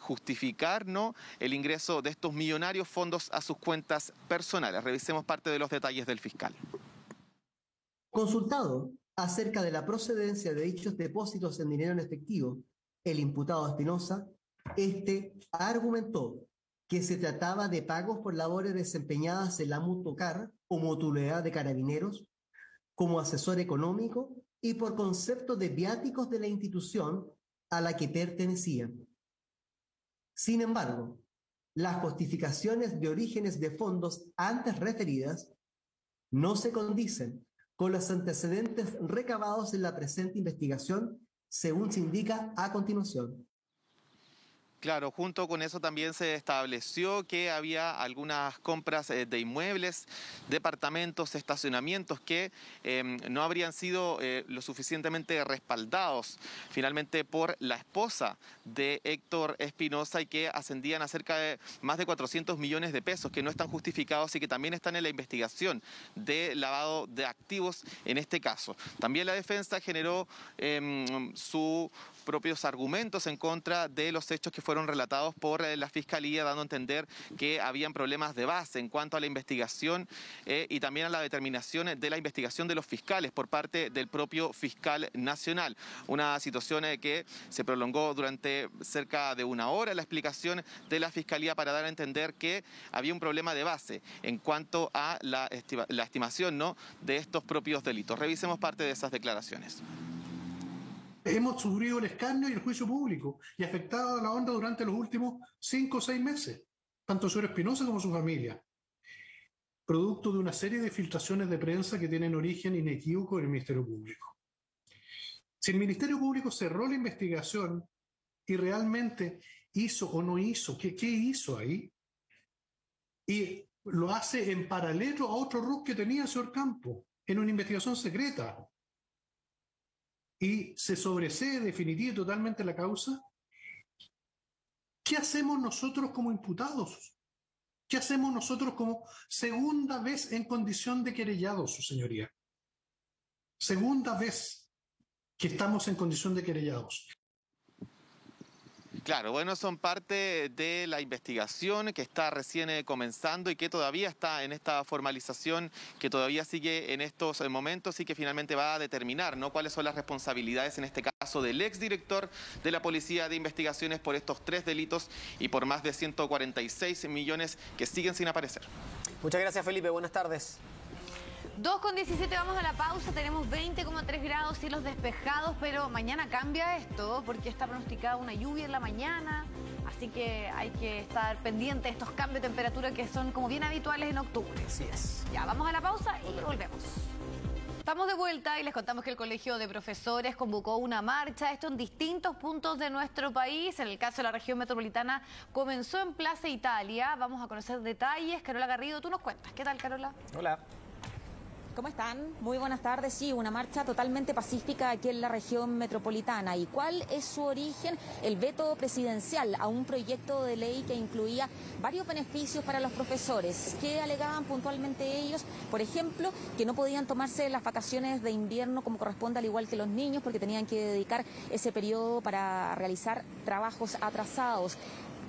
justificar, ¿no?, el ingreso de estos millonarios fondos a sus cuentas personales. Revisemos parte de los detalles del fiscal. Consultado acerca de la procedencia de dichos depósitos en dinero en efectivo, el imputado Espinosa, argumentó que se trataba de pagos por labores desempeñadas en la Mutucar o Mutualidad de Carabineros como asesor económico y por concepto de viáticos de la institución a la que pertenecían. Sin embargo, las justificaciones de orígenes de fondos antes referidas no se condicen con los antecedentes recabados en la presente investigación, según se indica a continuación. Claro, junto con eso también se estableció que había algunas compras de inmuebles, departamentos, estacionamientos que no habrían sido lo suficientemente respaldados finalmente por la esposa de Héctor Espinosa y que ascendían a cerca de más de 400 millones de pesos que no están justificados y que también están en la investigación de lavado de activos en este caso. También la defensa generó sus propios argumentos en contra de los hechos que fueron relatados por la Fiscalía, dando a entender que habían problemas de base en cuanto a la investigación y también a la determinación de la investigación de los fiscales por parte del propio fiscal nacional. Una situación que se prolongó durante cerca de 1 hora, la explicación de la Fiscalía para dar a entender que había un problema de base en cuanto a la estimación, ¿no?, de estos propios delitos. Revisemos parte de esas declaraciones. Hemos sufrido el escarnio y el juicio público y afectado a la onda durante los últimos 5 o 6 meses, tanto el señor Espinosa como su familia, producto de una serie de filtraciones de prensa que tienen origen inequívoco en el Ministerio Público. Si el Ministerio Público cerró la investigación y realmente hizo o no hizo, ¿qué hizo ahí? Y lo hace en paralelo a otro RUC que tenía el señor Campo, en una investigación secreta. Y se sobresee definitiva y totalmente la causa, ¿qué hacemos nosotros como imputados? ¿Qué hacemos nosotros como segunda vez en condición de querellados, su señoría? Segunda vez que estamos en condición de querellados. Claro, bueno, son parte de la investigación que está recién comenzando y que todavía está en esta formalización, que todavía sigue en estos momentos y que finalmente va a determinar, ¿no?, cuáles son las responsabilidades, en este caso, del exdirector de la Policía de Investigaciones por estos 3 delitos y por más de 146 millones que siguen sin aparecer. Muchas gracias, Felipe. Buenas tardes. 2:17, vamos a la pausa, tenemos 20,3 grados, cielos despejados, pero mañana cambia esto porque está pronosticada una lluvia en la mañana, así que hay que estar pendiente de estos cambios de temperatura que son como bien habituales en octubre. Así es. Ya, vamos a la pausa y volvemos. Estamos de vuelta y les contamos que el Colegio de Profesores convocó una marcha, esto en distintos puntos de nuestro país. En el caso de la región metropolitana comenzó en Plaza Italia. Vamos a conocer detalles. Carola Garrido, tú nos cuentas. ¿Qué tal, Carola? Hola. ¿Cómo están? Muy buenas tardes. Sí, una marcha totalmente pacífica aquí en la región metropolitana. ¿Y cuál es su origen? El veto presidencial a un proyecto de ley que incluía varios beneficios para los profesores. ¿Qué alegaban puntualmente ellos? Por ejemplo, que no podían tomarse las vacaciones de invierno como corresponde, al igual que los niños, porque tenían que dedicar ese periodo para realizar trabajos atrasados.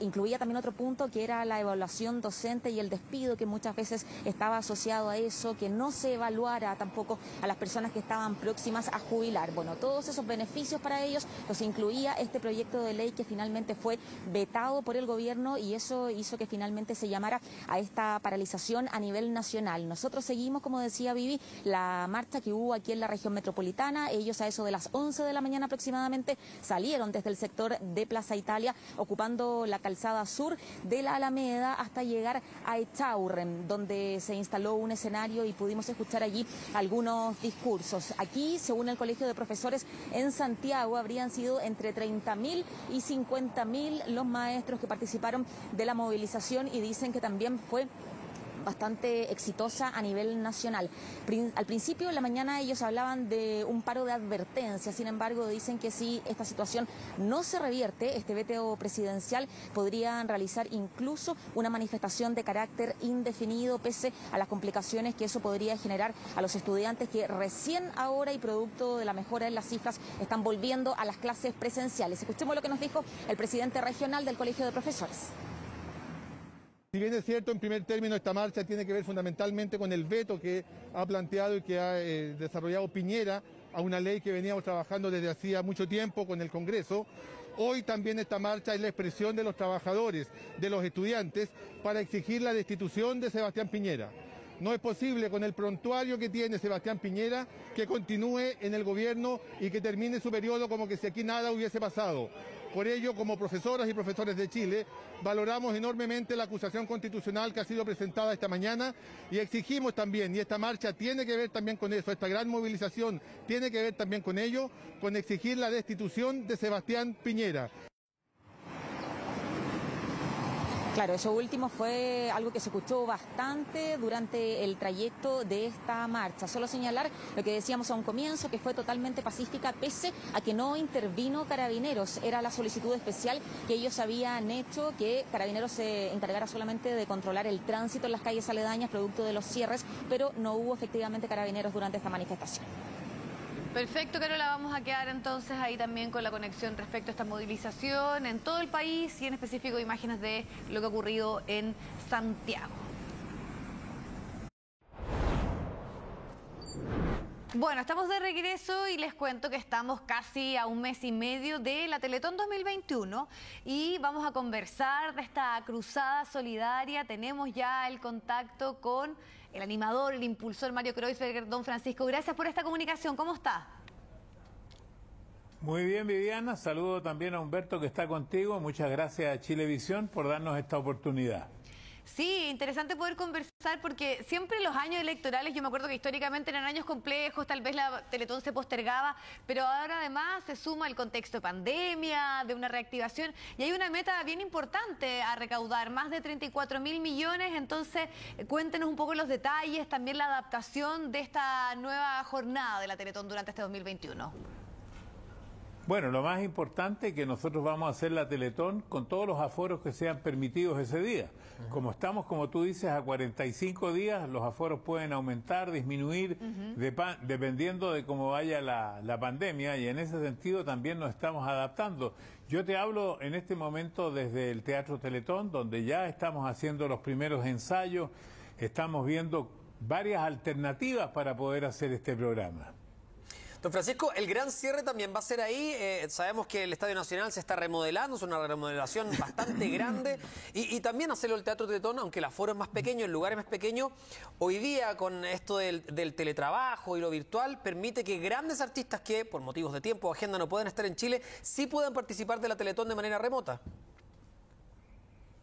Incluía también otro punto que era la evaluación docente y el despido, que muchas veces estaba asociado a eso, que no se evaluara tampoco a las personas que estaban próximas a jubilar. Bueno, todos esos beneficios para ellos los incluía este proyecto de ley que finalmente fue vetado por el gobierno y eso hizo que finalmente se llamara a esta paralización a nivel nacional. Nosotros seguimos, como decía Vivi, la marcha que hubo aquí en la región metropolitana. Ellos a eso de las 11 de la mañana aproximadamente salieron desde el sector de Plaza Italia, ocupando la calzada sur de la Alameda hasta llegar a Echaurren, donde se instaló un escenario y pudimos escuchar allí algunos discursos. Aquí, según el Colegio de Profesores en Santiago, habrían sido entre 30.000 y 50.000 los maestros que participaron de la movilización y dicen que también fue bastante exitosa a nivel nacional. Al principio de la mañana ellos hablaban de un paro de advertencia, sin embargo dicen que si esta situación no se revierte, este veto presidencial, podrían realizar incluso una manifestación de carácter indefinido pese a las complicaciones que eso podría generar a los estudiantes que recién ahora y producto de la mejora en las cifras están volviendo a las clases presenciales. Escuchemos lo que nos dijo el presidente regional del Colegio de Profesores. Si bien es cierto, en primer término, esta marcha tiene que ver fundamentalmente con el veto que ha planteado y que ha desarrollado Piñera a una ley que veníamos trabajando desde hacía mucho tiempo con el Congreso. Hoy también esta marcha es la expresión de los trabajadores, de los estudiantes, para exigir la destitución de Sebastián Piñera. No es posible, con el prontuario que tiene Sebastián Piñera, que continúe en el gobierno y que termine su periodo como que si aquí nada hubiese pasado. Por ello, como profesoras y profesores de Chile, valoramos enormemente la acusación constitucional que ha sido presentada esta mañana y exigimos también, y esta marcha tiene que ver también con eso, esta gran movilización tiene que ver también con ello, con exigir la destitución de Sebastián Piñera. Claro, eso último fue algo que se escuchó bastante durante el trayecto de esta marcha. Solo señalar lo que decíamos a un comienzo, que fue totalmente pacífica, pese a que no intervino Carabineros. Era la solicitud especial que ellos habían hecho, que Carabineros se encargara solamente de controlar el tránsito en las calles aledañas, producto de los cierres, pero no hubo efectivamente Carabineros durante esta manifestación. Perfecto, Carola, vamos a quedar entonces ahí también con la conexión respecto a esta movilización en todo el país y en específico imágenes de lo que ha ocurrido en Santiago. Bueno, estamos de regreso y les cuento que estamos casi a un mes y medio de la Teletón 2021 y vamos a conversar de esta cruzada solidaria. Tenemos ya el contacto con el animador, el impulsor Mario Kreuzberger. Don Francisco, gracias por esta comunicación. ¿Cómo está? Muy bien, Viviana. Saludo también a Humberto que está contigo. Muchas gracias a Chilevisión por darnos esta oportunidad. Sí, interesante poder conversar porque siempre los años electorales, yo me acuerdo que históricamente eran años complejos, tal vez la Teletón se postergaba, pero ahora además se suma el contexto de pandemia, de una reactivación y hay una meta bien importante a recaudar, más de 34.000 millones, entonces cuéntenos un poco los detalles, también la adaptación de esta nueva jornada de la Teletón durante este 2021. Bueno, lo más importante es que nosotros vamos a hacer la Teletón con todos los aforos que sean permitidos ese día. Como estamos, como tú dices, a 45 días, los aforos pueden aumentar, disminuir, dependiendo de cómo vaya la pandemia, y en ese sentido también nos estamos adaptando. Yo te hablo en este momento desde el Teatro Teletón, donde ya estamos haciendo los primeros ensayos, estamos viendo varias alternativas para poder hacer este programa. Don Francisco, el gran cierre también va a ser ahí. Sabemos que el Estadio Nacional se está remodelando, es una remodelación bastante grande. Y también hacerlo el Teatro Teletón, aunque el aforo es más pequeño, el lugar es más pequeño, hoy día con esto del teletrabajo y lo virtual, permite que grandes artistas que por motivos de tiempo o agenda no pueden estar en Chile, sí puedan participar de la Teletón de manera remota.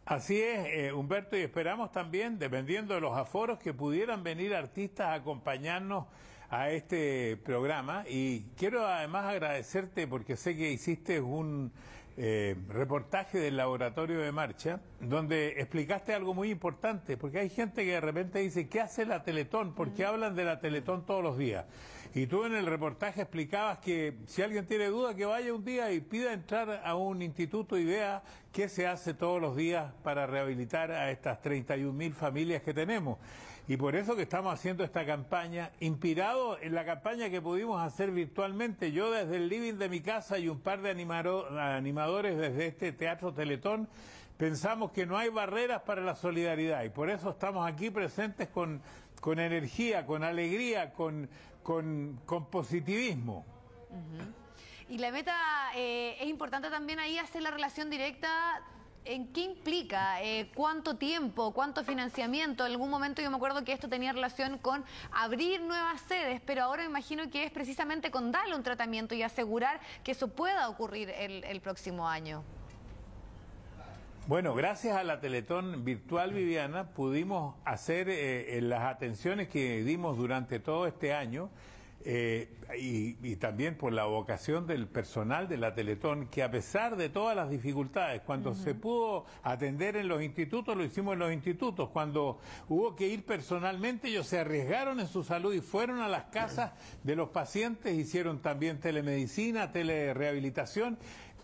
Así es, Humberto, y esperamos también, dependiendo de los aforos, que pudieran venir artistas a acompañarnos a este programa. Y quiero además agradecerte porque sé que hiciste un reportaje del Laboratorio de Marcha, donde explicaste algo muy importante, porque hay gente que de repente dice, ¿qué hace la Teletón? ¿Por qué hablan de la Teletón todos los días? Y tú en el reportaje explicabas que si alguien tiene duda, que vaya un día y pida entrar a un instituto y vea qué se hace todos los días para rehabilitar a estas 31.000 familias que tenemos. Y por eso que estamos haciendo esta campaña, inspirado en la campaña que pudimos hacer virtualmente. Yo desde el living de mi casa y un par de animadores desde este Teatro Teletón, pensamos que no hay barreras para la solidaridad. Y por eso estamos aquí presentes con energía, con alegría, con positivismo. Y la meta es importante también ahí hacer la relación directa. ¿En qué implica? ¿Cuánto tiempo? ¿Cuánto financiamiento? En algún momento yo me acuerdo que esto tenía relación con abrir nuevas sedes, pero ahora me imagino que es precisamente con darle un tratamiento y asegurar que eso pueda ocurrir el próximo año. Bueno, gracias a la Teletón virtual, Viviana, pudimos hacer las atenciones que dimos durante todo este año, y también por la vocación del personal de la Teletón, que a pesar de todas las dificultades, cuando se pudo atender en los institutos, lo hicimos en los institutos. Cuando hubo que ir personalmente, ellos se arriesgaron en su salud y fueron a las casas de los pacientes, hicieron también telemedicina, telerehabilitación.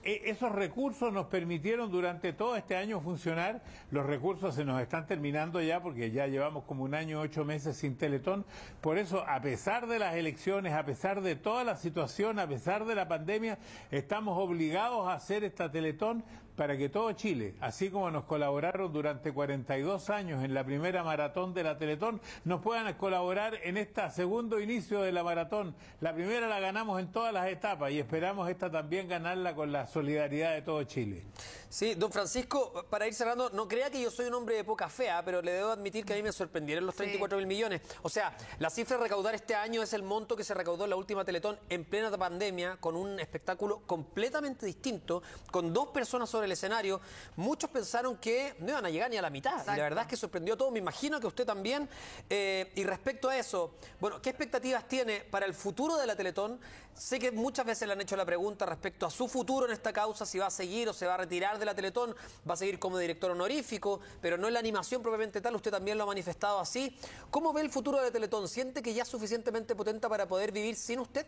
Esos recursos nos permitieron durante todo este año funcionar. Los recursos se nos están terminando ya porque ya llevamos como 1 año y 8 meses sin Teletón. Por eso, a pesar de las elecciones, a pesar de toda la situación, a pesar de la pandemia, estamos obligados a hacer esta Teletón para que todo Chile, así como nos colaboraron durante 42 años en la primera maratón de la Teletón, nos puedan colaborar en este segundo inicio de la maratón. La primera la ganamos en todas las etapas y esperamos esta también ganarla con la solidaridad de todo Chile. Sí, don Francisco, para ir cerrando, no crea que yo soy un hombre de poca fe, pero le debo admitir que a mí me sorprendieron los 34.000 millones. O sea, la cifra de recaudar este año es el monto que se recaudó en la última Teletón en plena pandemia, con un espectáculo completamente distinto, con 2 personas sobre el escenario. Muchos pensaron que no iban a llegar ni a la mitad. Exacto. Y la verdad es que sorprendió a todos. Me imagino que usted también. Y respecto a eso, bueno, ¿qué expectativas tiene para el futuro de la Teletón? Sé que muchas veces le han hecho la pregunta respecto a su futuro en esta causa, si va a seguir o se va a retirar de la Teletón, va a seguir como director honorífico, pero no en la animación propiamente tal. Usted también lo ha manifestado así. ¿Cómo ve el futuro de la Teletón? ¿Siente que ya es suficientemente potente para poder vivir sin usted?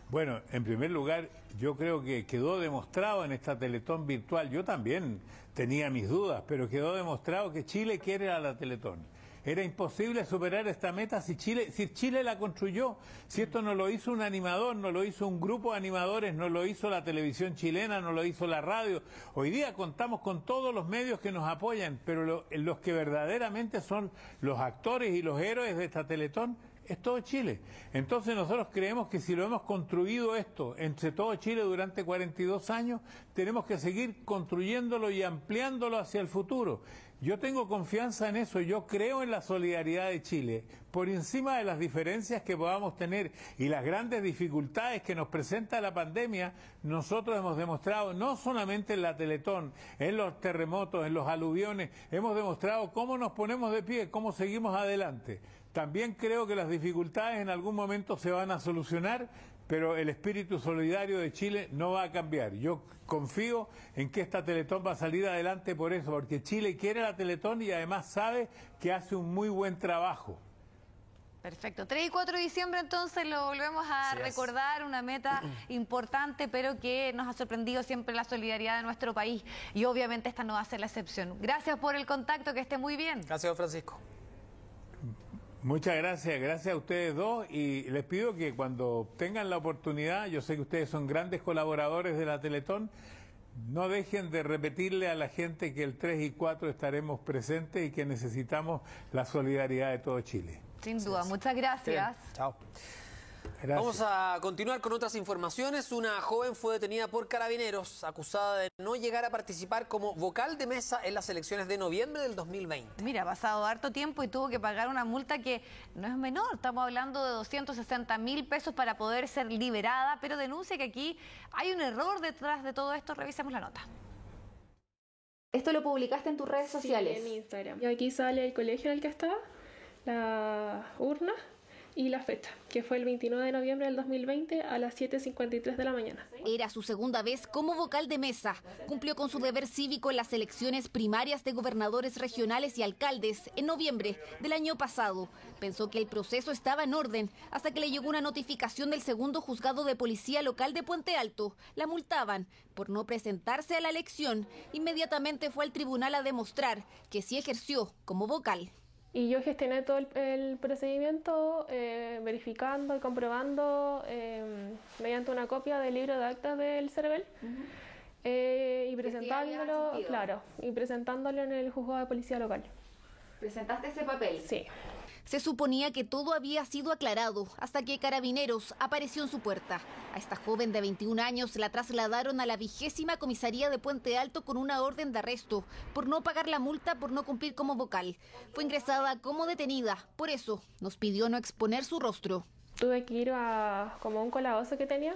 Bueno, en primer lugar, yo creo que quedó demostrado en esta Teletón virtual. Yo también tenía mis dudas, pero quedó demostrado que Chile quiere a la Teletón. Era imposible superar esta meta si Chile la construyó. Si esto no lo hizo un animador, no lo hizo un grupo de animadores, no lo hizo la televisión chilena, no lo hizo la radio. Hoy día contamos con todos los medios que nos apoyan, pero los que verdaderamente son los actores y los héroes de esta Teletón es todo Chile. Entonces nosotros creemos que si lo hemos construido esto entre todo Chile durante 42 años, tenemos que seguir construyéndolo y ampliándolo hacia el futuro. Yo tengo confianza en eso, yo creo en la solidaridad de Chile, por encima de las diferencias que podamos tener y las grandes dificultades que nos presenta la pandemia. Nosotros hemos demostrado, no solamente en la Teletón, en los terremotos, en los aluviones, hemos demostrado cómo nos ponemos de pie, cómo seguimos adelante. También creo que las dificultades en algún momento se van a solucionar, pero el espíritu solidario de Chile no va a cambiar. Yo confío en que esta Teletón va a salir adelante por eso, porque Chile quiere la Teletón y además sabe que hace un muy buen trabajo. Perfecto. 3 y 4 de diciembre entonces lo volvemos a recordar, una meta importante, pero que nos ha sorprendido siempre la solidaridad de nuestro país. Y obviamente esta no va a ser la excepción. Gracias por el contacto, que esté muy bien. Gracias, don Francisco. Muchas gracias, gracias a ustedes dos, y les pido que cuando tengan la oportunidad, yo sé que ustedes son grandes colaboradores de la Teletón, no dejen de repetirle a la gente que el 3 y 4 estaremos presentes y que necesitamos la solidaridad de todo Chile. Sin duda, muchas gracias. Chao. Gracias. Vamos a continuar con otras informaciones. Una joven fue detenida por carabineros acusada de no llegar a participar como vocal de mesa en las elecciones de noviembre del 2020. Mira, ha pasado harto tiempo y tuvo que pagar una multa que no es menor. Estamos hablando de 260.000 pesos para poder ser liberada, pero denuncia que aquí hay un error detrás de todo esto. Revisemos la nota. Esto lo publicaste en tus redes sociales. Sí, en Instagram. Y aquí sale el colegio en el que estaba, la urna y la fecha, que fue el 29 de noviembre del 2020 a las 7:53 de la mañana. Era su segunda vez como vocal de mesa. Cumplió con su deber cívico en las elecciones primarias de gobernadores regionales y alcaldes en noviembre del año pasado. Pensó que el proceso estaba en orden hasta que le llegó una notificación del segundo juzgado de policía local de Puente Alto. La multaban por no presentarse a la elección. Inmediatamente fue al tribunal a demostrar que sí ejerció como vocal. Y yo gestioné todo el procedimiento verificando y comprobando mediante una copia del libro de actas del CERVEL y presentándolo, claro, y presentándolo en el juzgado de policía local. ¿Presentaste ese papel? Sí. Se suponía que todo había sido aclarado hasta que Carabineros apareció en su puerta. A esta joven de 21 años la trasladaron a la 20ª comisaría de Puente Alto con una orden de arresto por no pagar la multa por no cumplir como vocal. Fue ingresada como detenida, por eso nos pidió no exponer su rostro. Tuve que ir a como un calabozo que tenía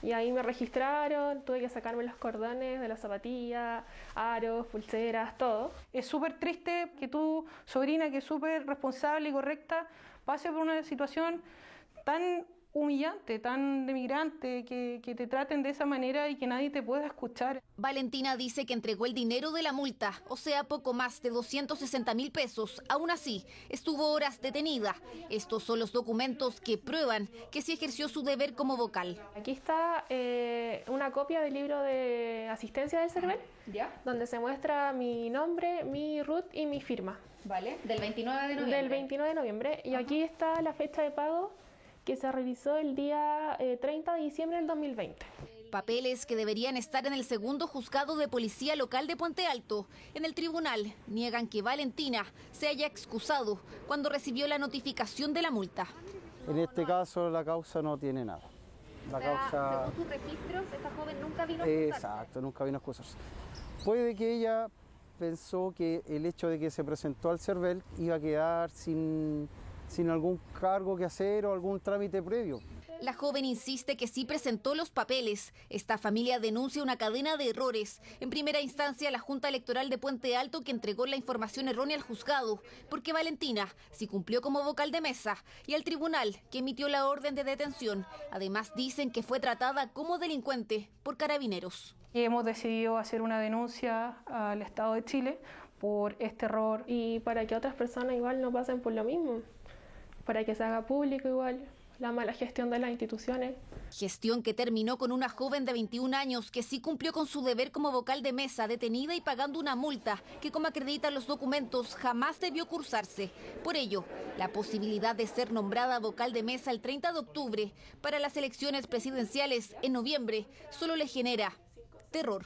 y ahí me registraron, tuve que sacarme los cordones de las zapatillas, aros, pulseras, todo. Es súper triste que tu sobrina, que es súper responsable y correcta, pase por una situación tan humillante, tan denigrante, que te traten de esa manera y que nadie te pueda escuchar. Valentina dice que entregó el dinero de la multa, o sea, poco más de 260.000 pesos. Aún así, estuvo horas detenida. Estos son los documentos que prueban que sí ejerció su deber como vocal. Aquí está una copia del libro de asistencia del CERVEL, donde se muestra mi nombre, mi RUT y mi firma. ¿Vale? Del 29 de noviembre. Del 29 de noviembre. Y aquí está la fecha de pago que se realizó el día 30 de diciembre del 2020. Papeles que deberían estar en el segundo juzgado de policía local de Puente Alto. En el tribunal niegan que Valentina se haya excusado cuando recibió la notificación de la multa. En este caso la causa no tiene nada. Según tus registros, esta joven nunca vino a excusarse. Exacto, nunca vino a excusarse. Puede que ella pensó que el hecho de que se presentó al CERVEL iba a quedar sin algún cargo que hacer o algún trámite previo. La joven insiste que sí presentó los papeles. Esta familia denuncia una cadena de errores. En primera instancia, la Junta Electoral de Puente Alto, que entregó la información errónea al juzgado, porque Valentina sí cumplió como vocal de mesa, y al tribunal, que emitió la orden de detención. Además, dicen que fue tratada como delincuente por Carabineros. Y hemos decidido hacer una denuncia al Estado de Chile por este error y para que otras personas igual no pasen por lo mismo, para que se haga público igual la mala gestión de las instituciones. Gestión que terminó con una joven de 21 años que sí cumplió con su deber como vocal de mesa, detenida y pagando una multa que, como acreditan los documentos, jamás debió cursarse. Por ello, la posibilidad de ser nombrada vocal de mesa el 30 de octubre para las elecciones presidenciales en noviembre solo le genera terror.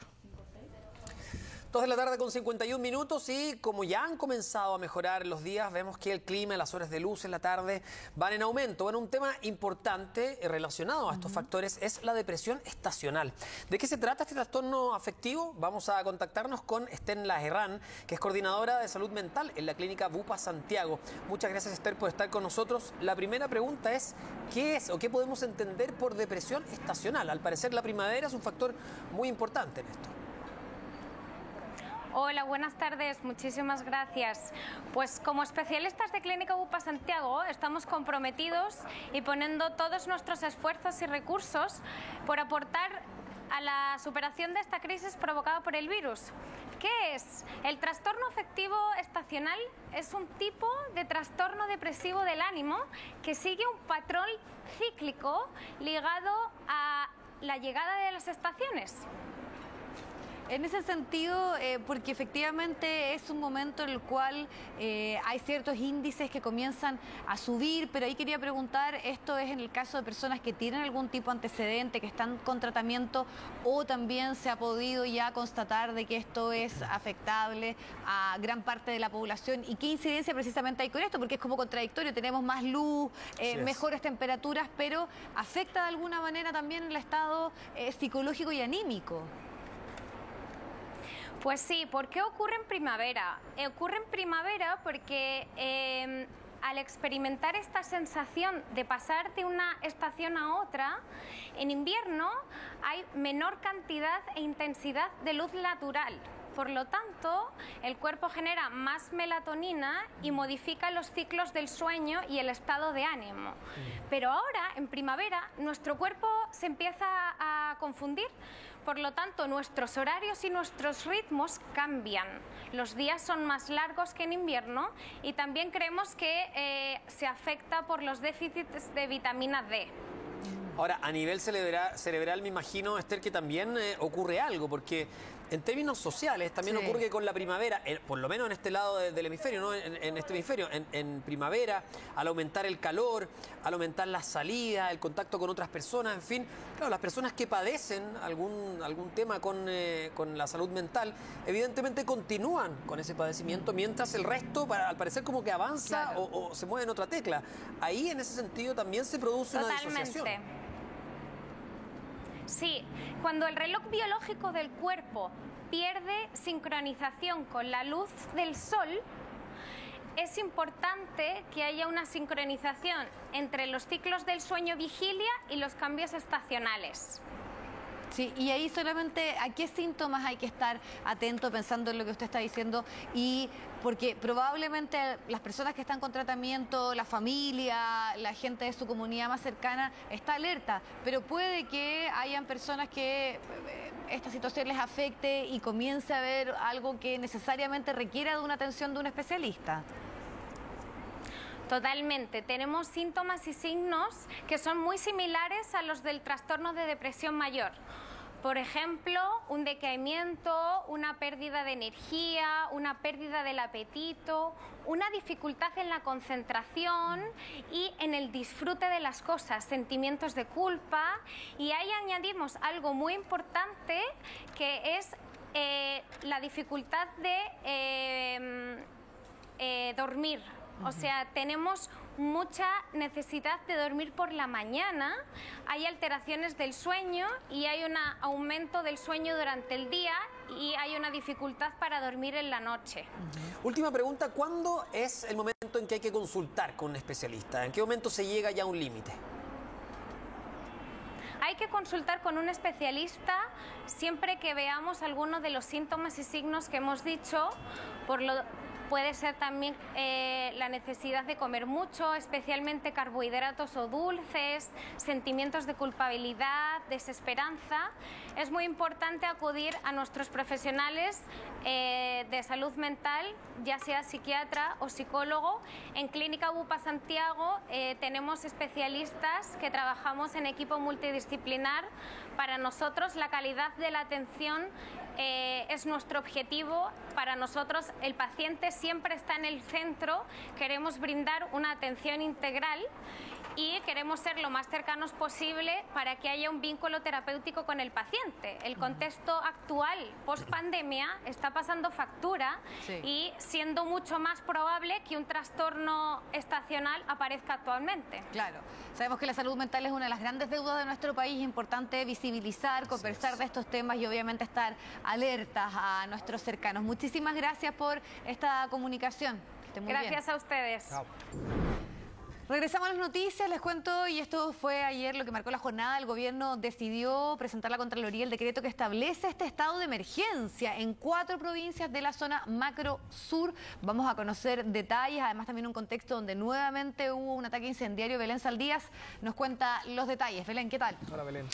2 de la tarde con 51 minutos y como ya han comenzado a mejorar los días, vemos que el clima, las horas de luz en la tarde van en aumento. Bueno, un tema importante relacionado a estos factores es la depresión estacional. ¿De qué se trata este trastorno afectivo? Vamos a contactarnos con Esther Laherrán, que es coordinadora de salud mental en la clínica Bupa Santiago. Muchas gracias, Esther, por estar con nosotros. La primera pregunta es, ¿qué es o qué podemos entender por depresión estacional? Al parecer la primavera es un factor muy importante en esto. Hola, buenas tardes, muchísimas gracias. Pues como especialistas de Clínica Bupa Santiago estamos comprometidos y poniendo todos nuestros esfuerzos y recursos por aportar a la superación de esta crisis provocada por el virus. ¿Qué es? El trastorno afectivo estacional es un tipo de trastorno depresivo del ánimo que sigue un patrón cíclico ligado a la llegada de las estaciones. En ese sentido, porque efectivamente es un momento en el cual hay ciertos índices que comienzan a subir, pero ahí quería preguntar, ¿esto es en el caso de personas que tienen algún tipo de antecedente, que están con tratamiento, o también se ha podido ya constatar de que esto es afectable a gran parte de la población? ¿Y qué incidencia precisamente hay con esto? Porque es como contradictorio, tenemos más luz, mejores temperaturas, pero ¿afecta de alguna manera también el estado psicológico y anímico? Pues sí, ¿por qué ocurre en primavera? Ocurre en primavera porque al experimentar esta sensación de pasar de una estación a otra, en invierno hay menor cantidad e intensidad de luz natural. Por lo tanto, el cuerpo genera más melatonina y modifica los ciclos del sueño y el estado de ánimo. Pero ahora, en primavera, nuestro cuerpo se empieza a confundir. Por lo tanto, nuestros horarios y nuestros ritmos cambian. Los días son más largos que en invierno y también creemos que se afecta por los déficits de vitamina D. Ahora, a nivel cerebral me imagino, Esther, que también ocurre algo, porque en términos sociales también ocurre que con la primavera, por lo menos en este lado del hemisferio, ¿no? en este hemisferio, en primavera, al aumentar el calor, al aumentar la salida, el contacto con otras personas, en fin, claro, las personas que padecen algún tema con la salud mental, evidentemente continúan con ese padecimiento, mientras el resto, al parecer, como que avanza o se mueve en otra tecla. Ahí, en ese sentido, también se produce una disociación. Sí, cuando el reloj biológico del cuerpo pierde sincronización con la luz del sol, es importante que haya una sincronización entre los ciclos del sueño-vigilia y los cambios estacionales. Sí, y ahí solamente a qué síntomas hay que estar atento pensando en lo que usted está diciendo, y porque probablemente las personas que están con tratamiento, la familia, la gente de su comunidad más cercana está alerta, pero puede que hayan personas que esta situación les afecte y comience a haber algo que necesariamente requiera de una atención de un especialista. Totalmente. Tenemos síntomas y signos que son muy similares a los del trastorno de depresión mayor. Por ejemplo, un decaimiento, una pérdida de energía, una pérdida del apetito, una dificultad en la concentración y en el disfrute de las cosas, sentimientos de culpa. Y ahí añadimos algo muy importante, que es la dificultad de dormir. O sea, tenemos mucha necesidad de dormir por la mañana, hay alteraciones del sueño y hay un aumento del sueño durante el día y hay una dificultad para dormir en la noche. Última pregunta, ¿cuándo es el momento en que hay que consultar con un especialista? ¿En qué momento se llega ya a un límite? Hay que consultar con un especialista siempre que veamos alguno de los síntomas y signos que hemos dicho. Puede ser también la necesidad de comer mucho, especialmente carbohidratos o dulces, sentimientos de culpabilidad, desesperanza. Es muy importante acudir a nuestros profesionales de salud mental, ya sea psiquiatra o psicólogo. En Clínica UPA Santiago tenemos especialistas que trabajamos en equipo multidisciplinar. Para nosotros la calidad de la atención es nuestro objetivo. Para nosotros el paciente siempre está en el centro, queremos brindar una atención integral y queremos ser lo más cercanos posible para que haya un vínculo terapéutico con el paciente. El contexto actual, post pandemia, está pasando factura y siendo mucho más probable que un trastorno estacional aparezca actualmente. Claro, sabemos que la salud mental es una de las grandes deudas de nuestro país, es importante visibilizar, conversar de estos temas y obviamente estar alertas a nuestros cercanos. Muchísimas gracias por esta comunicación. Que esté muy Gracias bien. a ustedes. Chao. Regresamos a las noticias, les cuento, y esto fue ayer lo que marcó la jornada. El gobierno decidió presentar a la Contraloría el decreto que establece este estado de emergencia en 4 provincias de la zona macro sur. Vamos a conocer detalles, además también un contexto donde nuevamente hubo un ataque incendiario. Belén Saldías nos cuenta los detalles. Belén, ¿qué tal? Hola, Belén.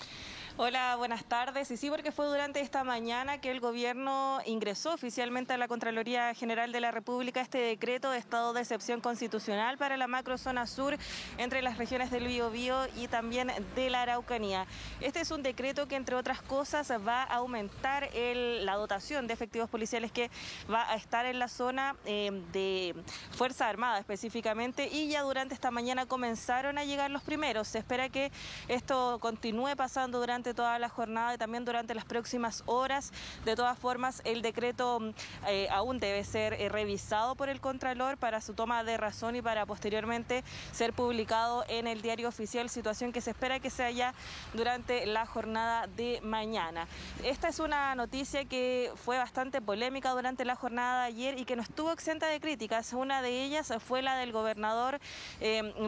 Hola, buenas tardes. Y sí, porque fue durante esta mañana que el gobierno ingresó oficialmente a la Contraloría General de la República este decreto de estado de excepción constitucional para la macrozona sur entre las regiones del Biobío y también de la Araucanía. Este es un decreto que, entre otras cosas, va a aumentar la dotación de efectivos policiales que va a estar en la zona de Fuerza Armada específicamente, y ya durante esta mañana comenzaron a llegar los primeros. Se espera que esto continúe pasando durante toda la jornada y también durante las próximas horas. De todas formas, el decreto aún debe ser revisado por el Contralor para su toma de razón y para posteriormente ser publicado en el Diario Oficial, situación que se espera que sea ya durante la jornada de mañana. Esta es una noticia que fue bastante polémica durante la jornada de ayer y que no estuvo exenta de críticas. Una de ellas fue la del gobernador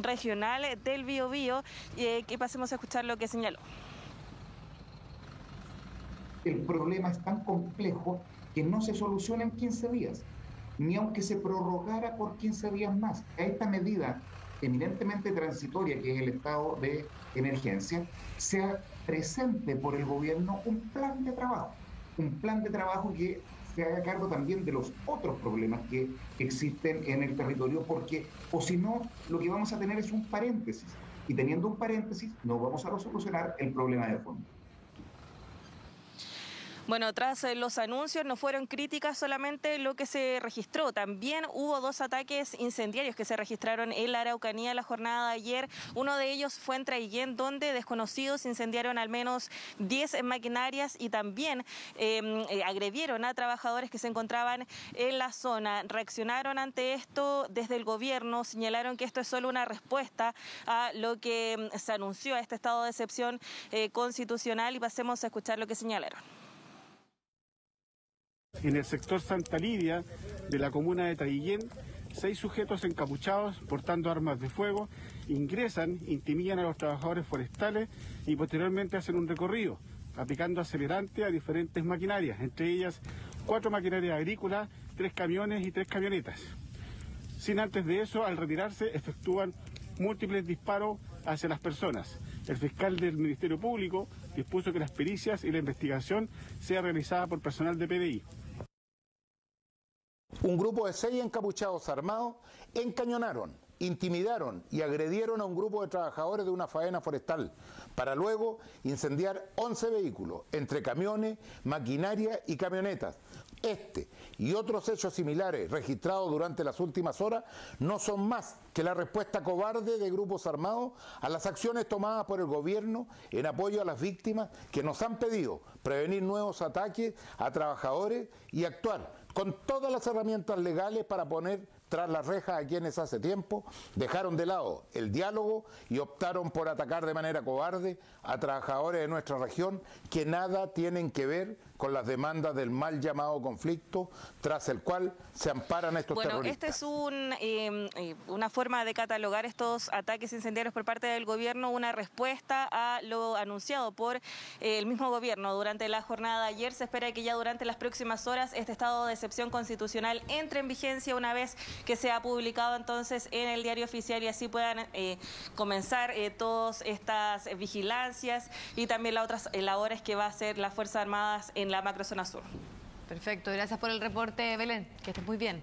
regional del Biobío, que pasemos a escuchar lo que señaló. El problema es tan complejo que no se soluciona en 15 días, ni aunque se prorrogara por 15 días más. A esta medida eminentemente transitoria, que es el estado de emergencia, sea presente por el gobierno un plan de trabajo que se haga cargo también de los otros problemas que existen en el territorio, porque o si no, lo que vamos a tener es un paréntesis, y teniendo un paréntesis no vamos a solucionar el problema de fondo. Bueno, tras los anuncios no fueron críticas solamente lo que se registró. También hubo 2 ataques incendiarios que se registraron en la Araucanía la jornada de ayer. Uno de ellos fue en Traiguén, donde desconocidos incendiaron al menos 10 maquinarias y también agredieron a trabajadores que se encontraban en la zona. Reaccionaron ante esto desde el gobierno, señalaron que esto es solo una respuesta a lo que se anunció, a este estado de excepción constitucional, y pasemos a escuchar lo que señalaron. En el sector Santa Lidia de la comuna de Traiguén, 6 sujetos encapuchados portando armas de fuego ingresan, intimidan a los trabajadores forestales y posteriormente hacen un recorrido, aplicando acelerante a diferentes maquinarias, entre ellas 4 maquinarias agrícolas, 3 camiones y 3 camionetas. Sin antes de eso, al retirarse, efectúan múltiples disparos hacia las personas. El fiscal del Ministerio Público dispuso que las pericias y la investigación sea realizada por personal de PDI. Un grupo de 6 encapuchados armados encañonaron, intimidaron y agredieron a un grupo de trabajadores de una faena forestal para luego incendiar 11 vehículos, entre camiones, maquinaria y camionetas. Este y otros hechos similares registrados durante las últimas horas no son más que la respuesta cobarde de grupos armados a las acciones tomadas por el gobierno en apoyo a las víctimas, que nos han pedido prevenir nuevos ataques a trabajadores y actuar con todas las herramientas legales para poner tras las rejas a quienes hace tiempo dejaron de lado el diálogo y optaron por atacar de manera cobarde a trabajadores de nuestra región que nada tienen que ver con las demandas del mal llamado conflicto tras el cual se amparan estos terroristas. Esta es una forma de catalogar estos ataques incendiarios por parte del gobierno, una respuesta a lo anunciado por el mismo gobierno durante la jornada de ayer. Se espera que ya durante las próximas horas este estado de excepción constitucional entre en vigencia una vez que sea publicado entonces en el Diario Oficial, y así puedan comenzar todas estas vigilancias y también las otras labores que va a hacer las Fuerzas Armadas en la macrozona sur. Perfecto, gracias por el reporte, Belén, que estés muy bien.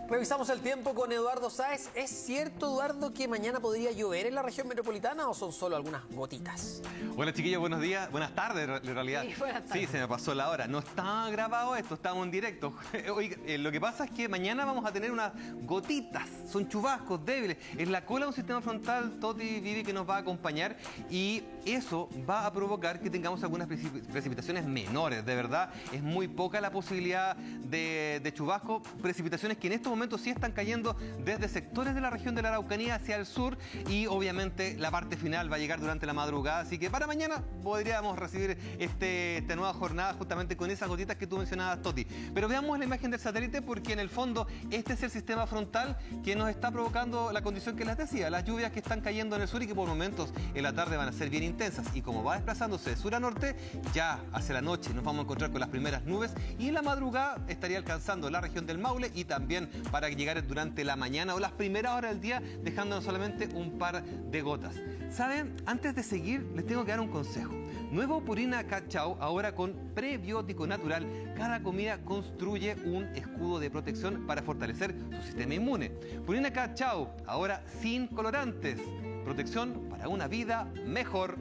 Revisamos el tiempo con Eduardo Sáez. ¿Es cierto, Eduardo, que mañana podría llover en la región metropolitana o son solo algunas gotitas? Hola, chiquillos, buenos días. Buenas tardes, en realidad. Sí, buenas tardes. Sí, se me pasó la hora. No estaba grabado esto, estábamos en directo. Oiga, lo que pasa es que mañana vamos a tener unas gotitas. Son chubascos débiles. Es la cola de un sistema frontal, Toti, Vivi, que nos va a acompañar. Y eso va a provocar que tengamos algunas precipitaciones menores. De verdad, es muy poca la posibilidad de chubasco. Precipitaciones que en estos momentos sí están cayendo desde sectores de la región de la Araucanía hacia el sur, y obviamente la parte final va a llegar durante la madrugada, así que para mañana podríamos recibir esta nueva jornada justamente con esas gotitas que tú mencionabas, Toti. Pero veamos la imagen del satélite, porque en el fondo este es el sistema frontal que nos está provocando la condición que les decía, las lluvias que están cayendo en el sur y que por momentos en la tarde van a ser bien intensas, y como va desplazándose de sur a norte, ya hacia la noche nos vamos a encontrar con las primeras nubes, y en la madrugada estaría alcanzando la región del Maule y también para llegar durante la mañana o las primeras horas del día, dejándonos solamente un par de gotas. ¿Saben? Antes de seguir, les tengo que dar un consejo. Nuevo Purina Cachao, ahora con prebiótico natural. Cada comida construye un escudo de protección para fortalecer su sistema inmune. Purina Cachao, ahora sin colorantes. Protección para una vida mejor.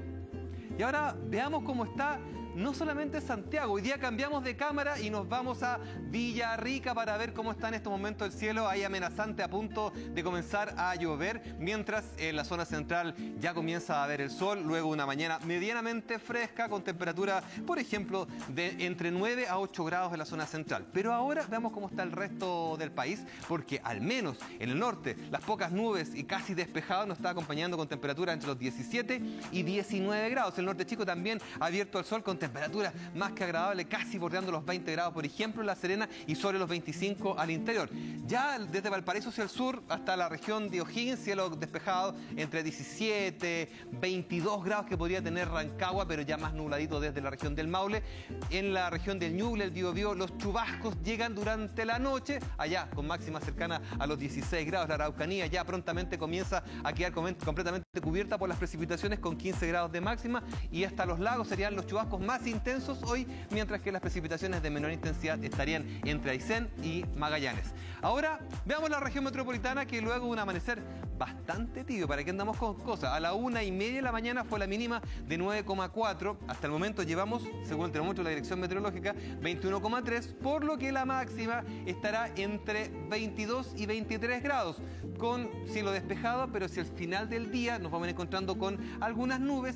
Y ahora veamos cómo está no solamente Santiago. Hoy día cambiamos de cámara y nos vamos a Villarrica para ver cómo está en estos momentos el cielo. Ahí amenazante, a punto de comenzar a llover, mientras en la zona central ya comienza a ver el sol. Luego una mañana medianamente fresca con temperatura, por ejemplo, de entre 9 a 8 grados en la zona central. Pero ahora veamos cómo está el resto del país, porque al menos en el norte las pocas nubes y casi despejado nos está acompañando con temperatura entre los 17 y 19 grados. El norte chico también abierto al sol con temperatura más que agradable, casi bordeando los 20 grados, por ejemplo, en La Serena, y sobre los 25 al interior. Ya desde Valparaíso hacia el sur hasta la región de O'Higgins, cielo despejado entre 17, 22 grados que podría tener Rancagua, pero ya más nubladito desde la región del Maule. En la región del Ñuble, el Biobío, los chubascos llegan durante la noche, allá con máxima cercana a los 16 grados. La Araucanía ya prontamente comienza a quedar completamente cubierta por las precipitaciones con 15 grados de máxima, y hasta los lagos serían los chubascos más intensos hoy, mientras que las precipitaciones de menor intensidad estarían entre Aysén y Magallanes. Ahora veamos la región metropolitana, que luego de un amanecer bastante tibio, ¿para qué andamos con cosas? A la 1:30 de la mañana fue la mínima de 9,4. Hasta el momento llevamos, según el termómetro de la Dirección Meteorológica, 21,3, por lo que la máxima estará entre 22 y 23 grados, con cielo despejado, pero si al final del día nos vamos encontrando con algunas nubes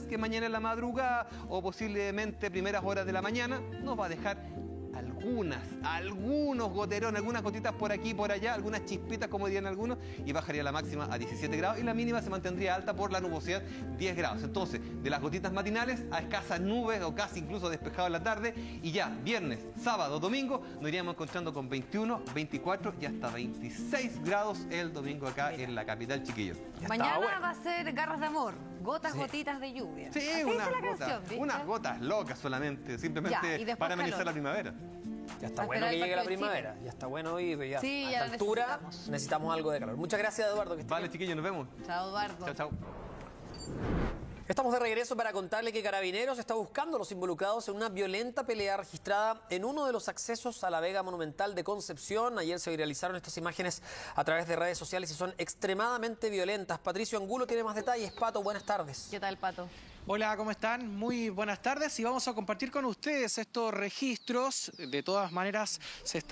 que mañana en la madrugada o posiblemente primeras horas de la mañana nos va a dejar algunos goterones, algunas gotitas por aquí y por allá, algunas chispitas como dirían algunos, y bajaría la máxima a 17 grados y la mínima se mantendría alta por la nubosidad, 10 grados. Entonces, de las gotitas matinales a escasas nubes o casi incluso despejado en la tarde, y ya viernes, sábado, domingo nos iríamos encontrando con 21, 24 y hasta 26 grados el domingo acá en la capital, chiquillos. Mañana va a ser garras de amor, gotitas de lluvia. Sí, unas gotas locas solamente, simplemente para amenizar la primavera. Ya está bueno que llegue la primavera. Ya está bueno y ya sí, a esta altura necesitamos algo de calor. Muchas gracias, Eduardo. Vale, chiquillos, nos vemos. Chao, Eduardo. Chao, chao. Estamos de regreso para contarle que Carabineros está buscando a los involucrados en una violenta pelea registrada en uno de los accesos a la Vega Monumental de Concepción. Ayer se viralizaron estas imágenes a través de redes sociales y son extremadamente violentas. Patricio Angulo tiene más detalles. Pato, buenas tardes. ¿Qué tal, Pato? Hola, ¿cómo están? Muy buenas tardes y vamos a compartir con ustedes estos registros. De todas maneras,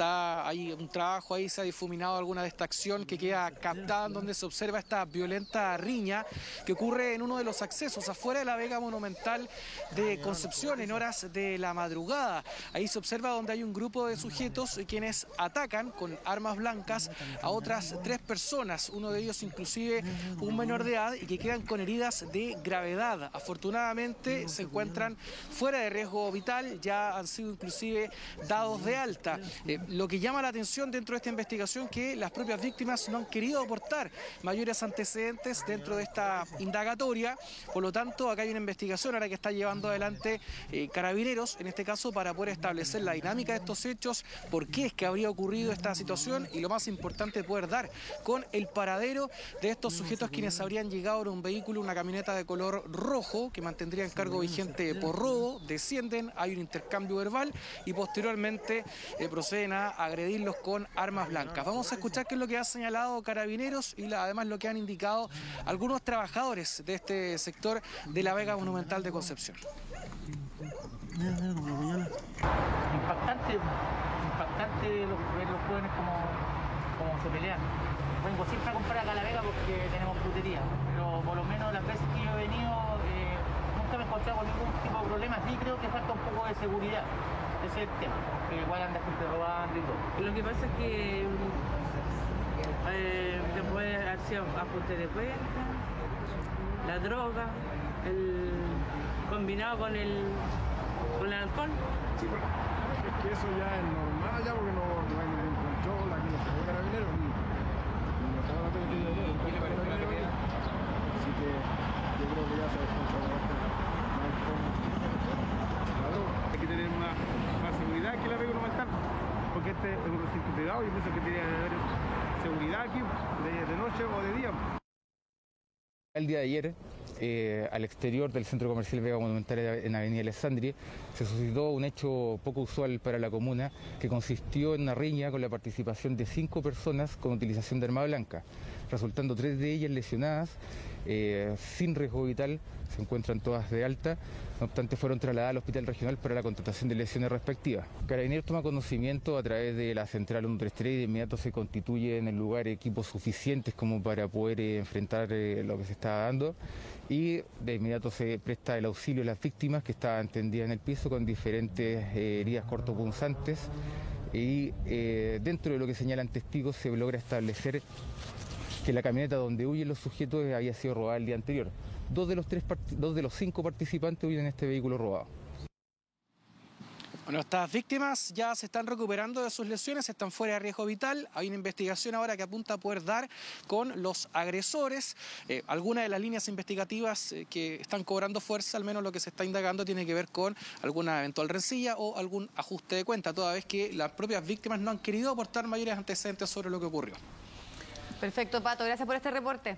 hay un trabajo ahí, se ha difuminado alguna de esta acción que queda captada en donde se observa esta violenta riña que ocurre en uno de los accesos afuera de la Vega Monumental de Concepción en horas de la madrugada. Ahí se observa donde hay un grupo de sujetos quienes atacan con armas blancas a otras 3 personas, uno de ellos inclusive un menor de edad, y que quedan con heridas de gravedad. Afortunadamente se encuentran fuera de riesgo vital, ya han sido inclusive dados de alta. Lo que llama la atención dentro de esta investigación es que las propias víctimas no han querido aportar mayores antecedentes dentro de esta indagatoria. Por lo tanto, acá hay una investigación ahora que está llevando adelante Carabineros, en este caso, para poder establecer la dinámica de estos hechos, por qué es que habría ocurrido esta situación y, lo más importante, poder dar con el paradero de estos sujetos quienes habrían llegado en un vehículo, una camioneta de color rojo, que mantendrían cargo vigente por robo. Descienden, hay un intercambio verbal y posteriormente proceden a agredirlos con armas blancas. Vamos a escuchar qué es lo que ha señalado Carabineros y además lo que han indicado algunos trabajadores de este sector de la Vega Monumental de Concepción. Impactante ver los jóvenes como se pelean. Vengo siempre a comprar acá a la Vega porque tenemos frutería, pero por lo menos las veces que yo he venido nunca me he encontrado con ningún tipo de problema. Sí, creo que falta un poco de seguridad, ese es el tema, que igual anda gente robando y todo. Lo que pasa es que puede haber sido ajuste de cuenta, la droga, combinado con el alcohol. Sí, es que eso ya es normal ya, porque no hay ningún control, aquí no se puede Carabineros, ni no estaba la película de todo. Así que yo creo que ya se descontrola la droga. Hay que tener más seguridad que la Vega Monumental, porque este es un recinto privado, yo pienso que tiene que haber seguridad aquí, de noche o de día. El día de ayer, al exterior del Centro Comercial Vega Monumental en Avenida Alessandri, se suscitó un hecho poco usual para la comuna que consistió en una riña con la participación de 5 personas con utilización de arma blanca, resultando 3 de ellas lesionadas, sin riesgo vital, se encuentran todas de alta, no obstante fueron trasladadas al hospital regional para la contratación de lesiones respectivas. Carabineros toma conocimiento a través de la central 133 y de inmediato se constituye en el lugar equipos suficientes como para poder enfrentar lo que se estaba dando y de inmediato se presta el auxilio a las víctimas que estaban tendidas en el piso con diferentes heridas cortopunzantes y dentro de lo que señalan testigos se logra establecer que la camioneta donde huyen los sujetos había sido robada el día anterior. 2 de los 5 participantes huyen en este vehículo robado. Bueno, estas víctimas ya se están recuperando de sus lesiones, están fuera de riesgo vital. Hay una investigación ahora que apunta a poder dar con los agresores. Algunas de las líneas investigativas que están cobrando fuerza, al menos lo que se está indagando, tiene que ver con alguna eventual rencilla o algún ajuste de cuenta, toda vez que las propias víctimas no han querido aportar mayores antecedentes sobre lo que ocurrió. Perfecto, Pato. Gracias por este reporte.